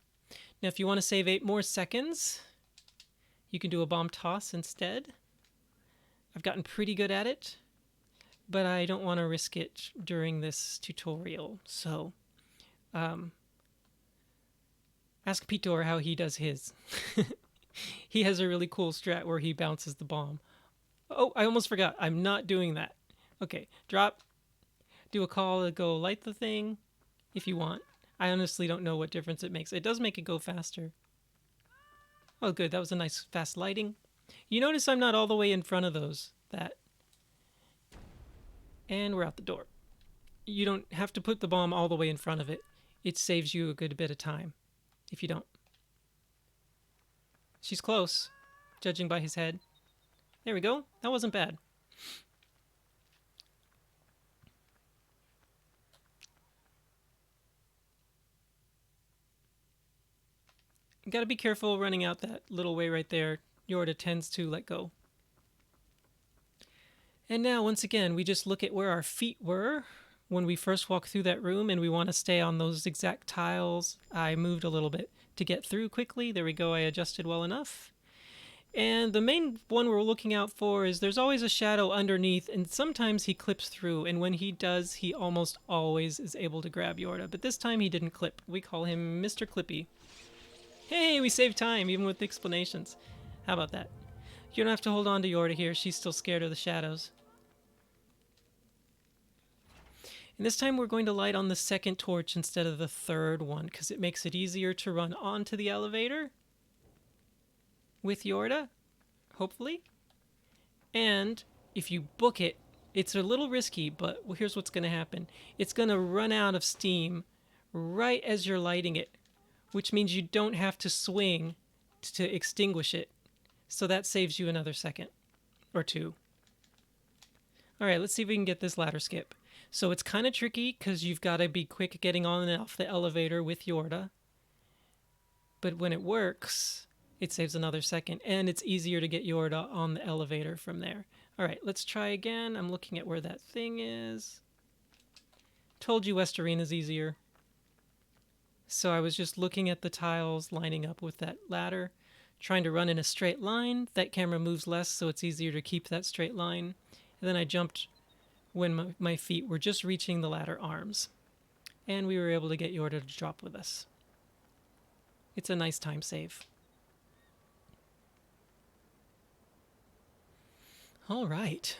Now, if you want to save 8 more seconds, you can do a bomb toss instead. I've gotten pretty good at it, but I don't want to risk it during this tutorial, so ask Pitor how he does his. He has a really cool strat where he bounces the bomb. Oh, I almost forgot. I'm not doing that. Okay, drop. Do a call to go light the thing if you want. I honestly don't know what difference it makes. It does make it go faster. Oh, good. That was a nice fast lighting. You notice I'm not all the way in front of that. And we're out the door. You don't have to put the bomb all the way in front of it. It saves you a good bit of time if you don't. She's close, judging by his head. There we go. That wasn't bad. You gotta be careful running out that little way right there. Yorda tends to let go. And now, once again, we just look at where our feet were when we first walked through that room, and we want to stay on those exact tiles. I moved a little bit to get through quickly. There we go. I adjusted well enough. And the main one we're looking out for is there's always a shadow underneath, and sometimes he clips through, and when he does, he almost always is able to grab Yorda. But this time he didn't clip. We call him Mr. Clippy. Hey, we saved time, even with the explanations. How about that? You don't have to hold on to Yorda here. She's still scared of the shadows. And this time we're going to light on the second torch instead of the third one, because it makes it easier to run onto the elevator with Yorda, hopefully. And if you book it, it's a little risky, but here's what's going to happen. It's going to run out of steam right as you're lighting it, which means you don't have to swing to extinguish it. So that saves you another second or two. All right, let's see if we can get this ladder skip. So it's kind of tricky because you've got to be quick getting on and off the elevator with Yorda. But when it works, it saves another second, and it's easier to get Yorda on the elevator from there. All right, let's try again. I'm looking at where that thing is. Told you West Arena's easier. So I was just looking at the tiles lining up with that ladder, trying to run in a straight line. That camera moves less, so it's easier to keep that straight line. And then I jumped when my feet were just reaching the ladder arms. And we were able to get Yorda to drop with us. It's a nice time save. All right.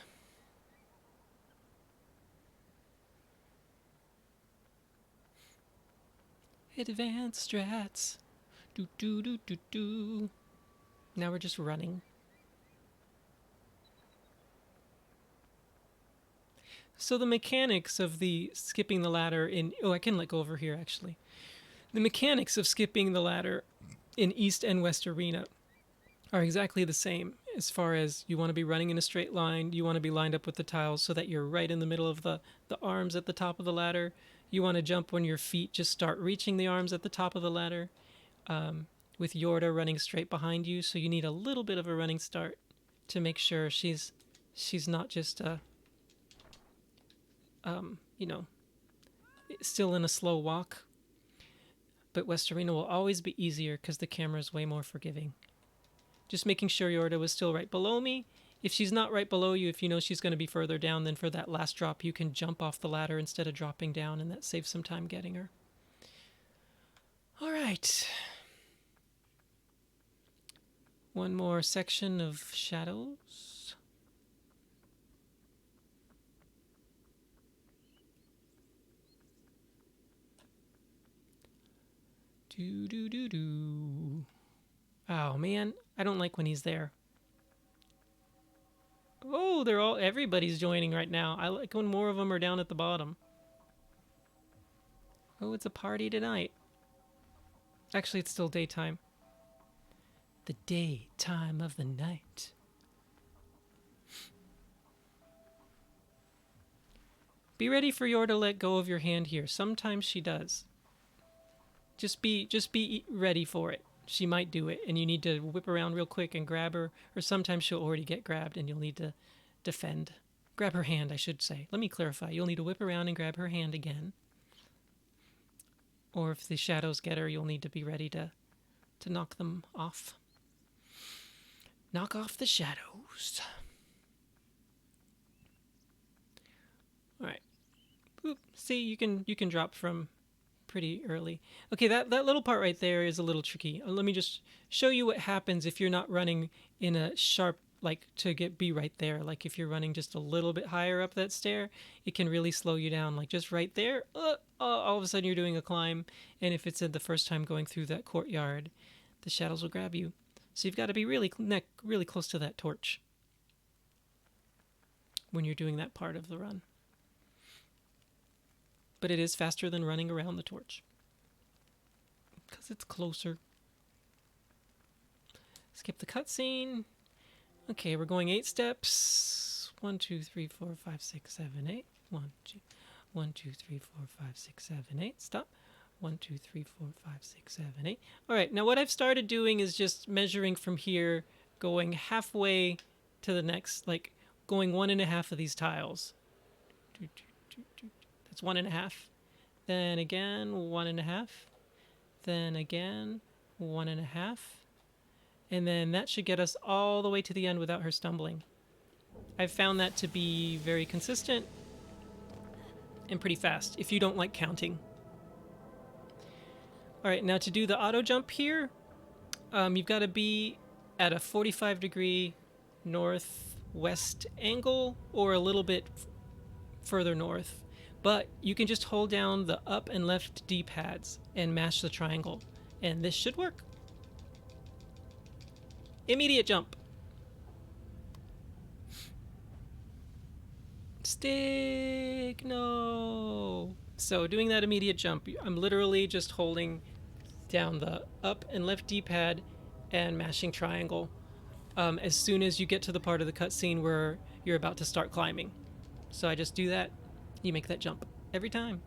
Advanced strats. Do do do do do. Now we're just running. So the mechanics of the skipping the ladder in... Oh, I can let go over here, actually. The mechanics of skipping the ladder in East and West Arena are exactly the same as far as you want to be running in a straight line. You want to be lined up with the tiles so that you're right in the middle of the arms at the top of the ladder. You want to jump when your feet just start reaching the arms at the top of the ladder, with Yorda running straight behind you. So you need a little bit of a running start to make sure she's not just still in a slow walk. But West Arena will always be easier because the camera is way more forgiving. Just making sure Yorda was still right below me. If she's not right below you, if you know she's going to be further down, then for that last drop, you can jump off the ladder instead of dropping down, and that saves some time getting her. All right. One more section of shadows. Do do do do. Oh man, I don't like when he's there. Oh, everybody's joining right now. I like when more of them are down at the bottom. Oh, it's a party tonight. Actually, it's still daytime. The daytime of the night. Be ready for Yorda to let go of your hand here. Sometimes she does. Just be ready for it. She might do it, and you need to whip around real quick and grab her, or sometimes she'll already get grabbed and you'll need to defend. Grab her hand, I should say. Let me clarify. You'll need to whip around and grab her hand again. Or if the shadows get her, you'll need to be ready to knock them off. Knock off the shadows. All right. Oop. See, you can drop from pretty early. Okay, that little part right there is a little tricky. Let me just show you what happens if you're not running in a sharp, like to be right there. Like if you're running just a little bit higher up that stair, it can really slow you down. Like just right there, all of a sudden you're doing a climb. And if it's the first time going through that courtyard, the shadows will grab you. So you've got to be really close to that torch when you're doing that part of the run. But it is faster than running around the torch because it's closer. Skip the cutscene. Okay, we're going 8 steps. 1, 2, 3, 4, 5, 6, 7, 8. 1, 2, 3, 4, 5, 6, 7, 8. Stop. 1, 2, 3, 4, 5, 6, 7, 8. All right, now what I've started doing is just measuring from here, going halfway to the next, like going 1.5 of these tiles. That's 1.5. Then again, 1.5. Then again, 1.5. And then that should get us all the way to the end without her stumbling. I've found that to be very consistent and pretty fast if you don't like counting. All right, now to do the auto jump here, you've got to be at a 45-degree northwest angle or a little bit further north. But you can just hold down the up and left D-pads and mash the triangle, and this should work. Immediate jump. Stick, no. So doing that immediate jump, I'm literally just holding down the up and left D-pad and mashing triangle as soon as you get to the part of the cutscene where you're about to start climbing. So I just do that. You make that jump every time.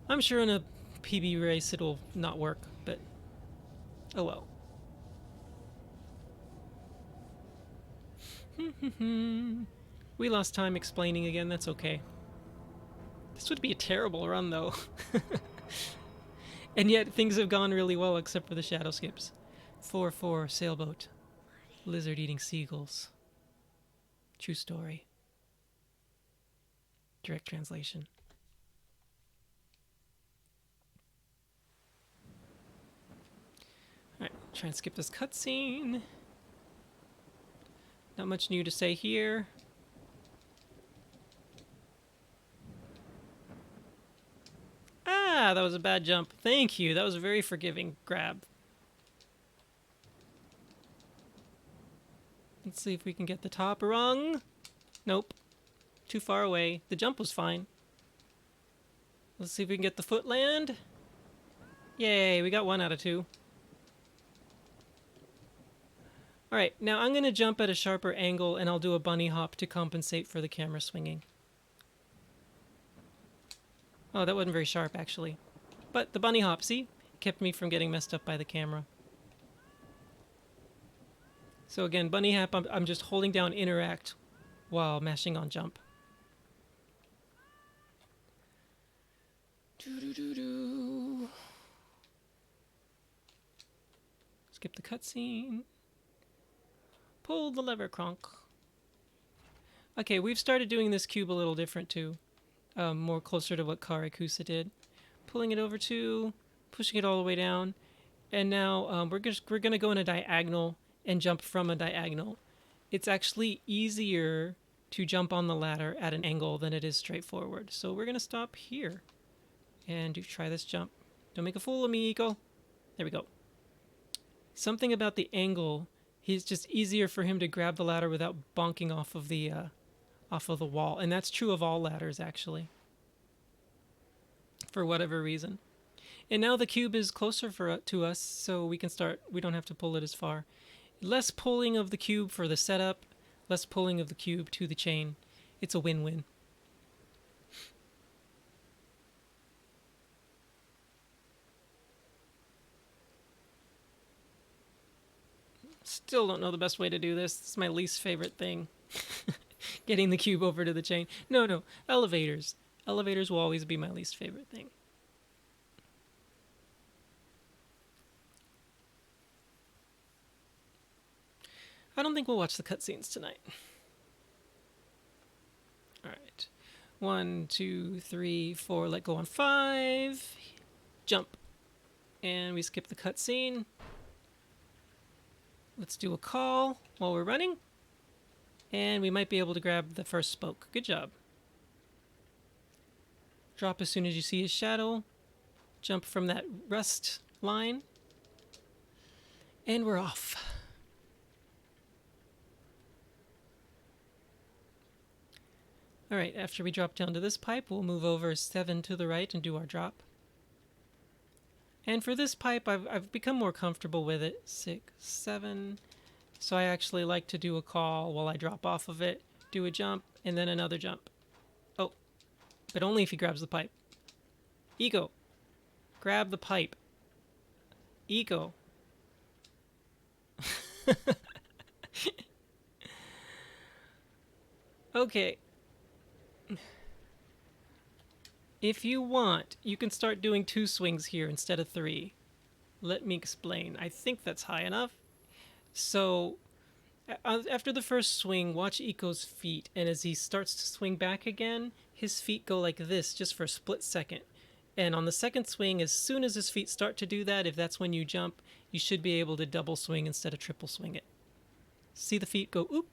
I'm sure in a PB race it'll not work, but Oh well. We lost time explaining again, that's okay. This would be a terrible run though. And yet things have gone really well except for the shadow skips. 4-4 sailboat. Lizard eating seagulls. True story. Direct translation. Alright, try and skip this cutscene. Not much new to say here. Ah, that was a bad jump. Thank you. That was a very forgiving grab. Let's see if we can get the top rung. Nope. Too far away. The jump was fine. Let's see if we can get the foot land. Yay, we got 1 out of 2. Alright, now I'm going to jump at a sharper angle and I'll do a bunny hop to compensate for the camera swinging. Oh, that wasn't very sharp actually. But the bunny hop, see? Kept me from getting messed up by the camera. So again, bunny hop, I'm just holding down interact while mashing on jump. Doo-doo-doo-doo. Skip the cutscene. Pull the lever, Kronk. Okay, we've started doing this cube a little different too. More closer to what Karikusa did. Pulling it over 2, pushing it all the way down, and now we're gonna go in a diagonal and jump from a diagonal. It's actually easier to jump on the ladder at an angle than it is straightforward. So we're gonna stop here and try this jump. Don't make a fool of me, Iko. There we go. Something about the angle. It's just easier for him to grab the ladder without bonking off of the wall, and that's true of all ladders actually. For whatever reason. And now the cube is closer to us, so we can start. We don't have to pull it as far. Less pulling of the cube for the setup, less pulling of the cube to the chain. It's a win-win. Still don't know the best way to do this. This is my least favorite thing. Getting the cube over to the chain. No, elevators. Elevators will always be my least favorite thing. I don't think we'll watch the cutscenes tonight. Alright. 1, 2, 3, 4, let go on 5. Jump. And we skip the cutscene. Let's do a call while we're running. And we might be able to grab the first spoke. Good job. Drop as soon as you see his shadow. Jump from that rust line. And we're off. Alright, after we drop down to this pipe, we'll move over 7 to the right and do our drop. And for this pipe, I've become more comfortable with it. 6, 7. So I actually like to do a call while I drop off of it, do a jump, and then another jump. Oh, but only if he grabs the pipe. Ego, grab the pipe. Ego. Okay. If you want, you can start doing 2 swings here instead of 3. Let me explain. I think that's high enough. So, after the first swing, watch Iko's feet, and as he starts to swing back again, his feet go like this just for a split second. And on the second swing, as soon as his feet start to do that, if that's when you jump, you should be able to double swing instead of triple swing it. See the feet go oop.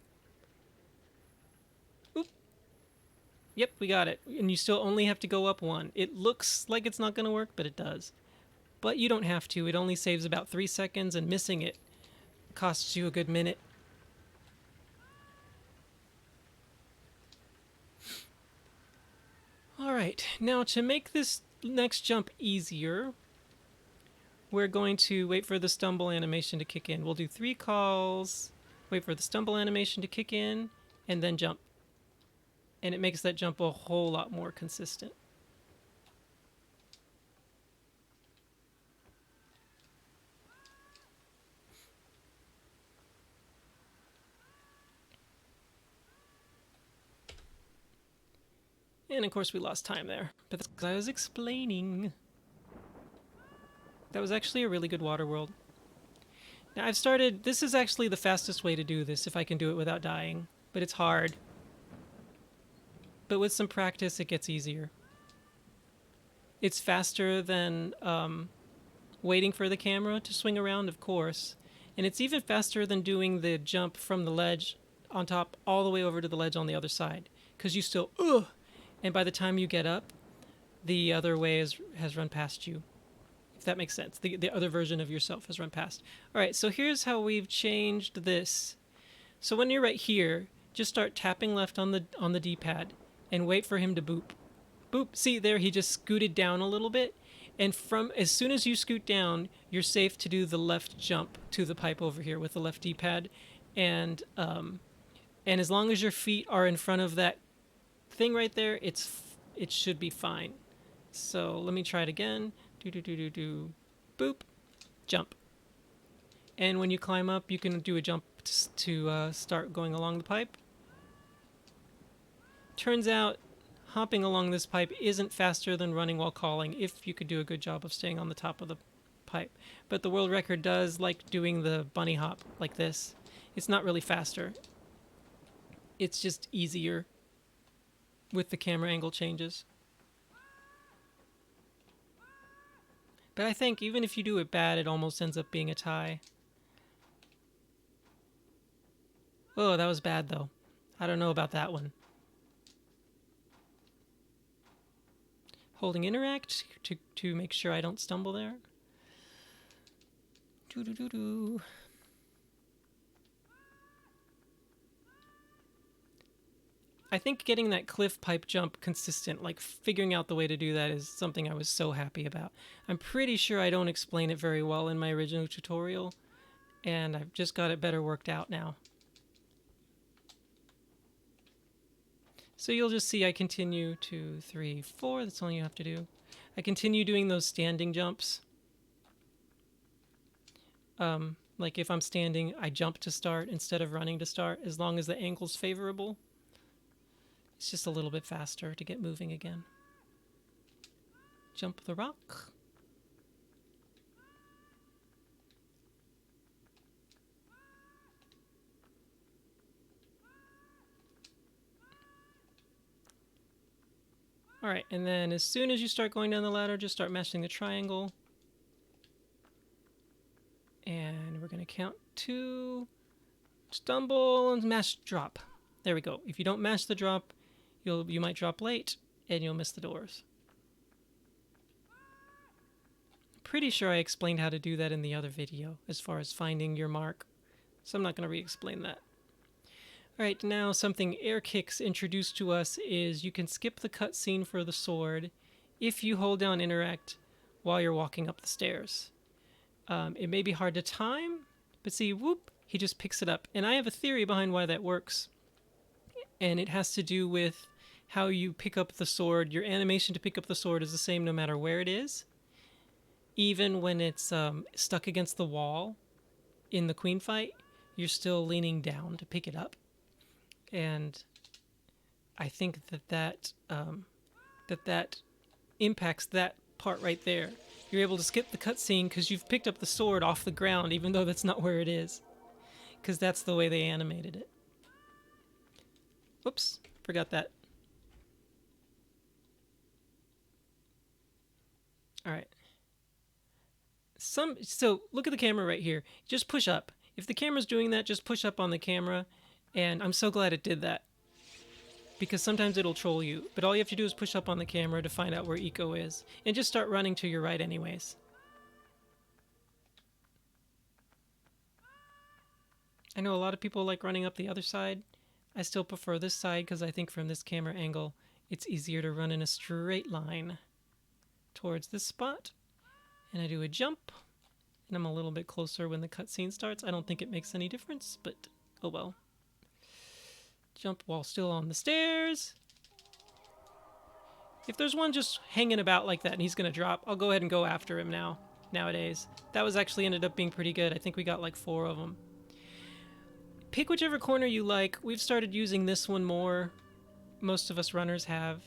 Oop. Yep, we got it. And you still only have to go up 1. It looks like it's not going to work, but it does. But you don't have to. It only saves about 3 seconds, and missing it costs you a good minute. Alright, now to make this next jump easier, we're going to wait for the stumble animation to kick in. We'll do 3 calls, wait for the stumble animation to kick in, and then jump. And it makes that jump a whole lot more consistent. And of course we lost time there. But that's because I was explaining. That was actually a really good water world. Now I've started, this is actually the fastest way to do this if I can do it without dying. But it's hard. But with some practice it gets easier. It's faster than waiting for the camera to swing around, of course. And it's even faster than doing the jump from the ledge on top all the way over to the ledge on the other side. Because you still, ugh! And by the time you get up, the other way has run past you. If that makes sense. The other version of yourself has run past. Alright, so here's how we've changed this. So when you're right here, just start tapping left on the D-pad and wait for him to boop. Boop. See, there he just scooted down a little bit. And from as soon as you scoot down, you're safe to do the left jump to the pipe over here with the left D-pad. And as long as your feet are in front of that thing right there, it should be fine. So let me try it again. Do. Boop. Jump. And when you climb up, you can do a jump to start going along the pipe. Turns out hopping along this pipe isn't faster than running while calling if you could do a good job of staying on the top of the pipe. But the world record does like doing the bunny hop like this. It's not really faster. It's just easier with the camera angle changes. But I think even if you do it bad, it almost ends up being a tie. Oh, that was bad though. I don't know about that one. Holding interact to make sure I don't stumble there. Doo-doo-doo-doo. I think getting that cliff pipe jump consistent, like figuring out the way to do that, is something I was so happy about. I'm pretty sure I don't explain it very well in my original tutorial, and I've just got it better worked out now. So you'll just see I continue 2, 3, 4. That's all you have to do. I continue doing those standing jumps. Like if I'm standing, I jump to start instead of running to start, as long as the angle's favorable. It's just a little bit faster to get moving again. Jump the rock. Alright, and then as soon as you start going down the ladder, just start mashing the triangle. And we're going to count 2, stumble, and mash drop. There we go. If you don't mash the drop, you might drop late, and you'll miss the doors. Pretty sure I explained how to do that in the other video, as far as finding your mark. So I'm not going to re-explain that. Alright, now something Air Kicks introduced to us is you can skip the cutscene for the sword if you hold down interact while you're walking up the stairs. It may be hard to time, but see, whoop, he just picks it up. And I have a theory behind why that works. And it has to do with how you pick up the sword. Your animation to pick up the sword is the same no matter where it is. Even when it's stuck against the wall in the queen fight, you're still leaning down to pick it up. And I think that impacts that part right there. You're able to skip the cutscene because you've picked up the sword off the ground, even though that's not where it is. Because that's the way they animated it. Oops, forgot that. Alright. So look at the camera right here. Just push up. If the camera's doing that, just push up on the camera. And I'm so glad it did that. Because sometimes it'll troll you. But all you have to do is push up on the camera to find out where ICO is. And just start running to your right anyways. I know a lot of people like running up the other side. I still prefer this side because I think from this camera angle, it's easier to run in a straight line towards this spot. And I do a jump. And I'm a little bit closer when the cutscene starts. I don't think it makes any difference, but oh well. Jump while still on the stairs. If there's one just hanging about like that and he's going to drop, I'll go ahead and go after him nowadays. That was actually ended up being pretty good. I think we got like 4 of them. Pick whichever corner you like. We've started using this one more. Most of us runners have.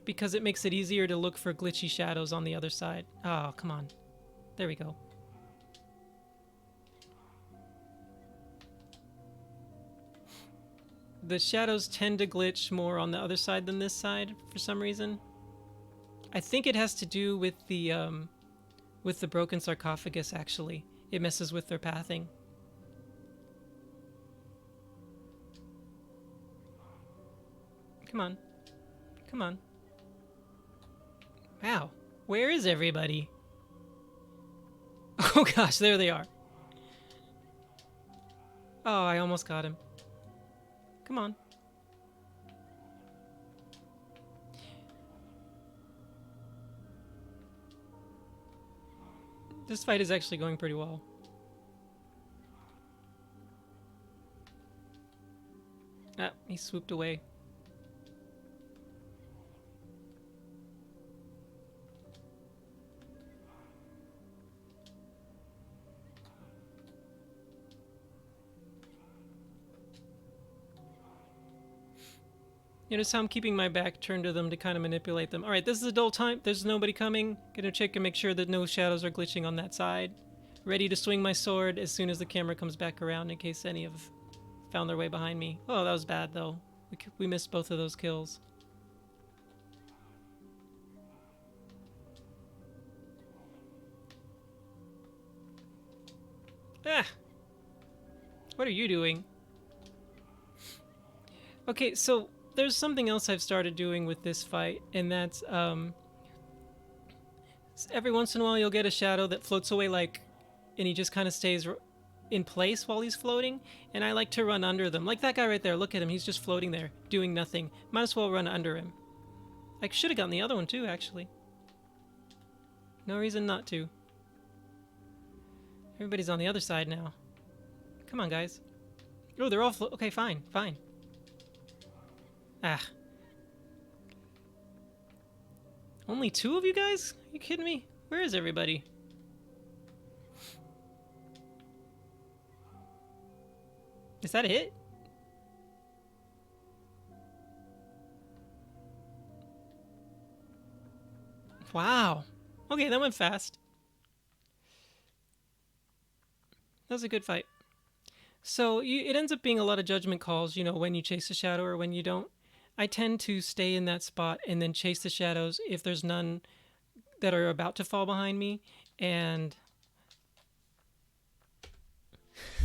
because it makes it easier to look for glitchy shadows on the other side. Oh, come on. There we go. The shadows tend to glitch more on the other side than this side for some reason. I think it has to do with the broken sarcophagus, actually. It messes with their pathing. Come on. Come on. Wow. Where is everybody? Oh gosh, there they are. Oh, I almost got him. Come on. This fight is actually going pretty well. Ah, he swooped away. You notice how I'm keeping my back turned to them to kind of manipulate them. Alright, this is a dull time. There's nobody coming. Gonna check and make sure that no shadows are glitching on that side. Ready to swing my sword as soon as the camera comes back around in case any have found their way behind me. Oh, that was bad though. We missed both of those kills. Ah! What are you doing? Okay, so there's something else I've started doing with this fight, and that's every once in a while you'll get a shadow that floats away and he just kind of stays in place while he's floating, and I like to run under them. Like that guy right there, look at him, he's just floating there, doing nothing. Might as well run under him. I should have gotten the other one too, actually. No reason not to. Everybody's on the other side now. Come on, guys. Oh, they're all okay, fine, fine. Ah. Only 2 of you guys? Are you kidding me? Where is everybody? Is that it? Wow. Okay, that went fast. That was a good fight. So it ends up being a lot of judgment calls, you know, when you chase a shadow or when you don't. I tend to stay in that spot and then chase the shadows if there's none that are about to fall behind me. And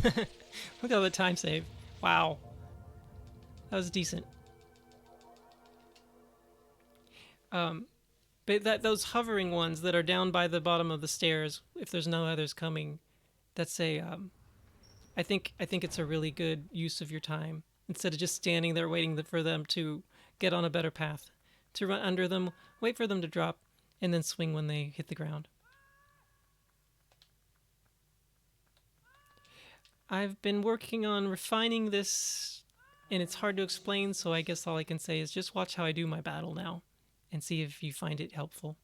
look at all the time save. Wow. That was decent. But those hovering ones that are down by the bottom of the stairs, if there's no others coming, that's I think it's a really good use of your time. Instead of just standing there waiting for them to get on a better path. To run under them, wait for them to drop, and then swing when they hit the ground. I've been working on refining this, and it's hard to explain, so I guess all I can say is just watch how I do my battle now, and see if you find it helpful.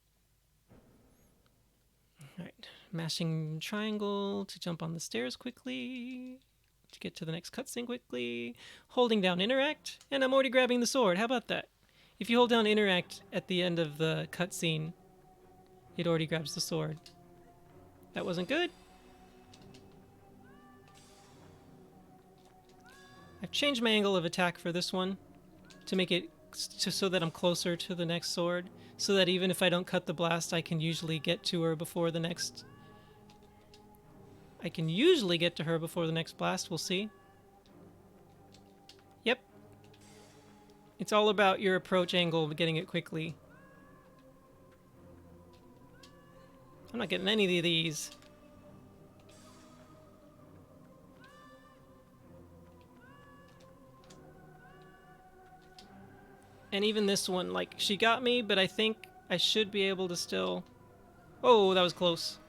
Alright, mashing triangle to jump on the stairs quickly. To get to the next cutscene quickly, holding down interact, and I'm already grabbing the sword. How about that? If you hold down interact at the end of the cutscene, it already grabs the sword. That wasn't good. I've changed my angle of attack for this one to make it so that I'm closer to the next sword, so that even if I don't cut the blast, I can usually get to her before the next blast, we'll see. Yep. It's all about your approach angle, getting it quickly. I'm not getting any of these. And even this one, like, she got me, but I think I should be able to still... Oh, that was close.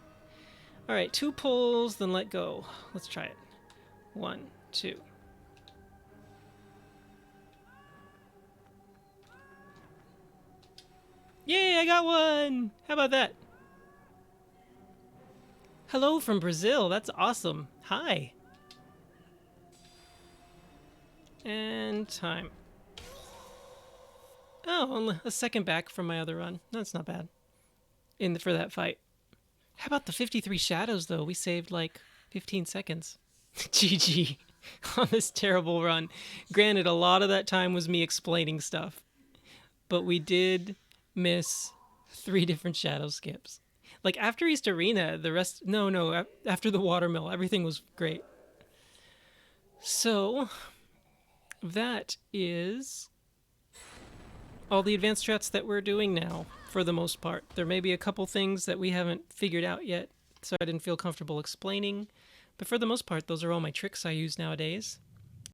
Alright, 2 pulls, then let go. Let's try it. 1, 2. Yay, I got one! How about that? Hello from Brazil, that's awesome. Hi. And time. Oh, only a second back from my other run. That's not bad. For that fight. How about the 53 shadows though? We saved like 15 seconds. GG on this terrible run. Granted, a lot of that time was me explaining stuff, but we did miss 3 different shadow skips. Like after East Arena, the rest. No, after the watermill, everything was great. So that is all the advanced strats that we're doing now, for the most part. There may be a couple things that we haven't figured out yet, so I didn't feel comfortable explaining. But for the most part, those are all my tricks I use nowadays.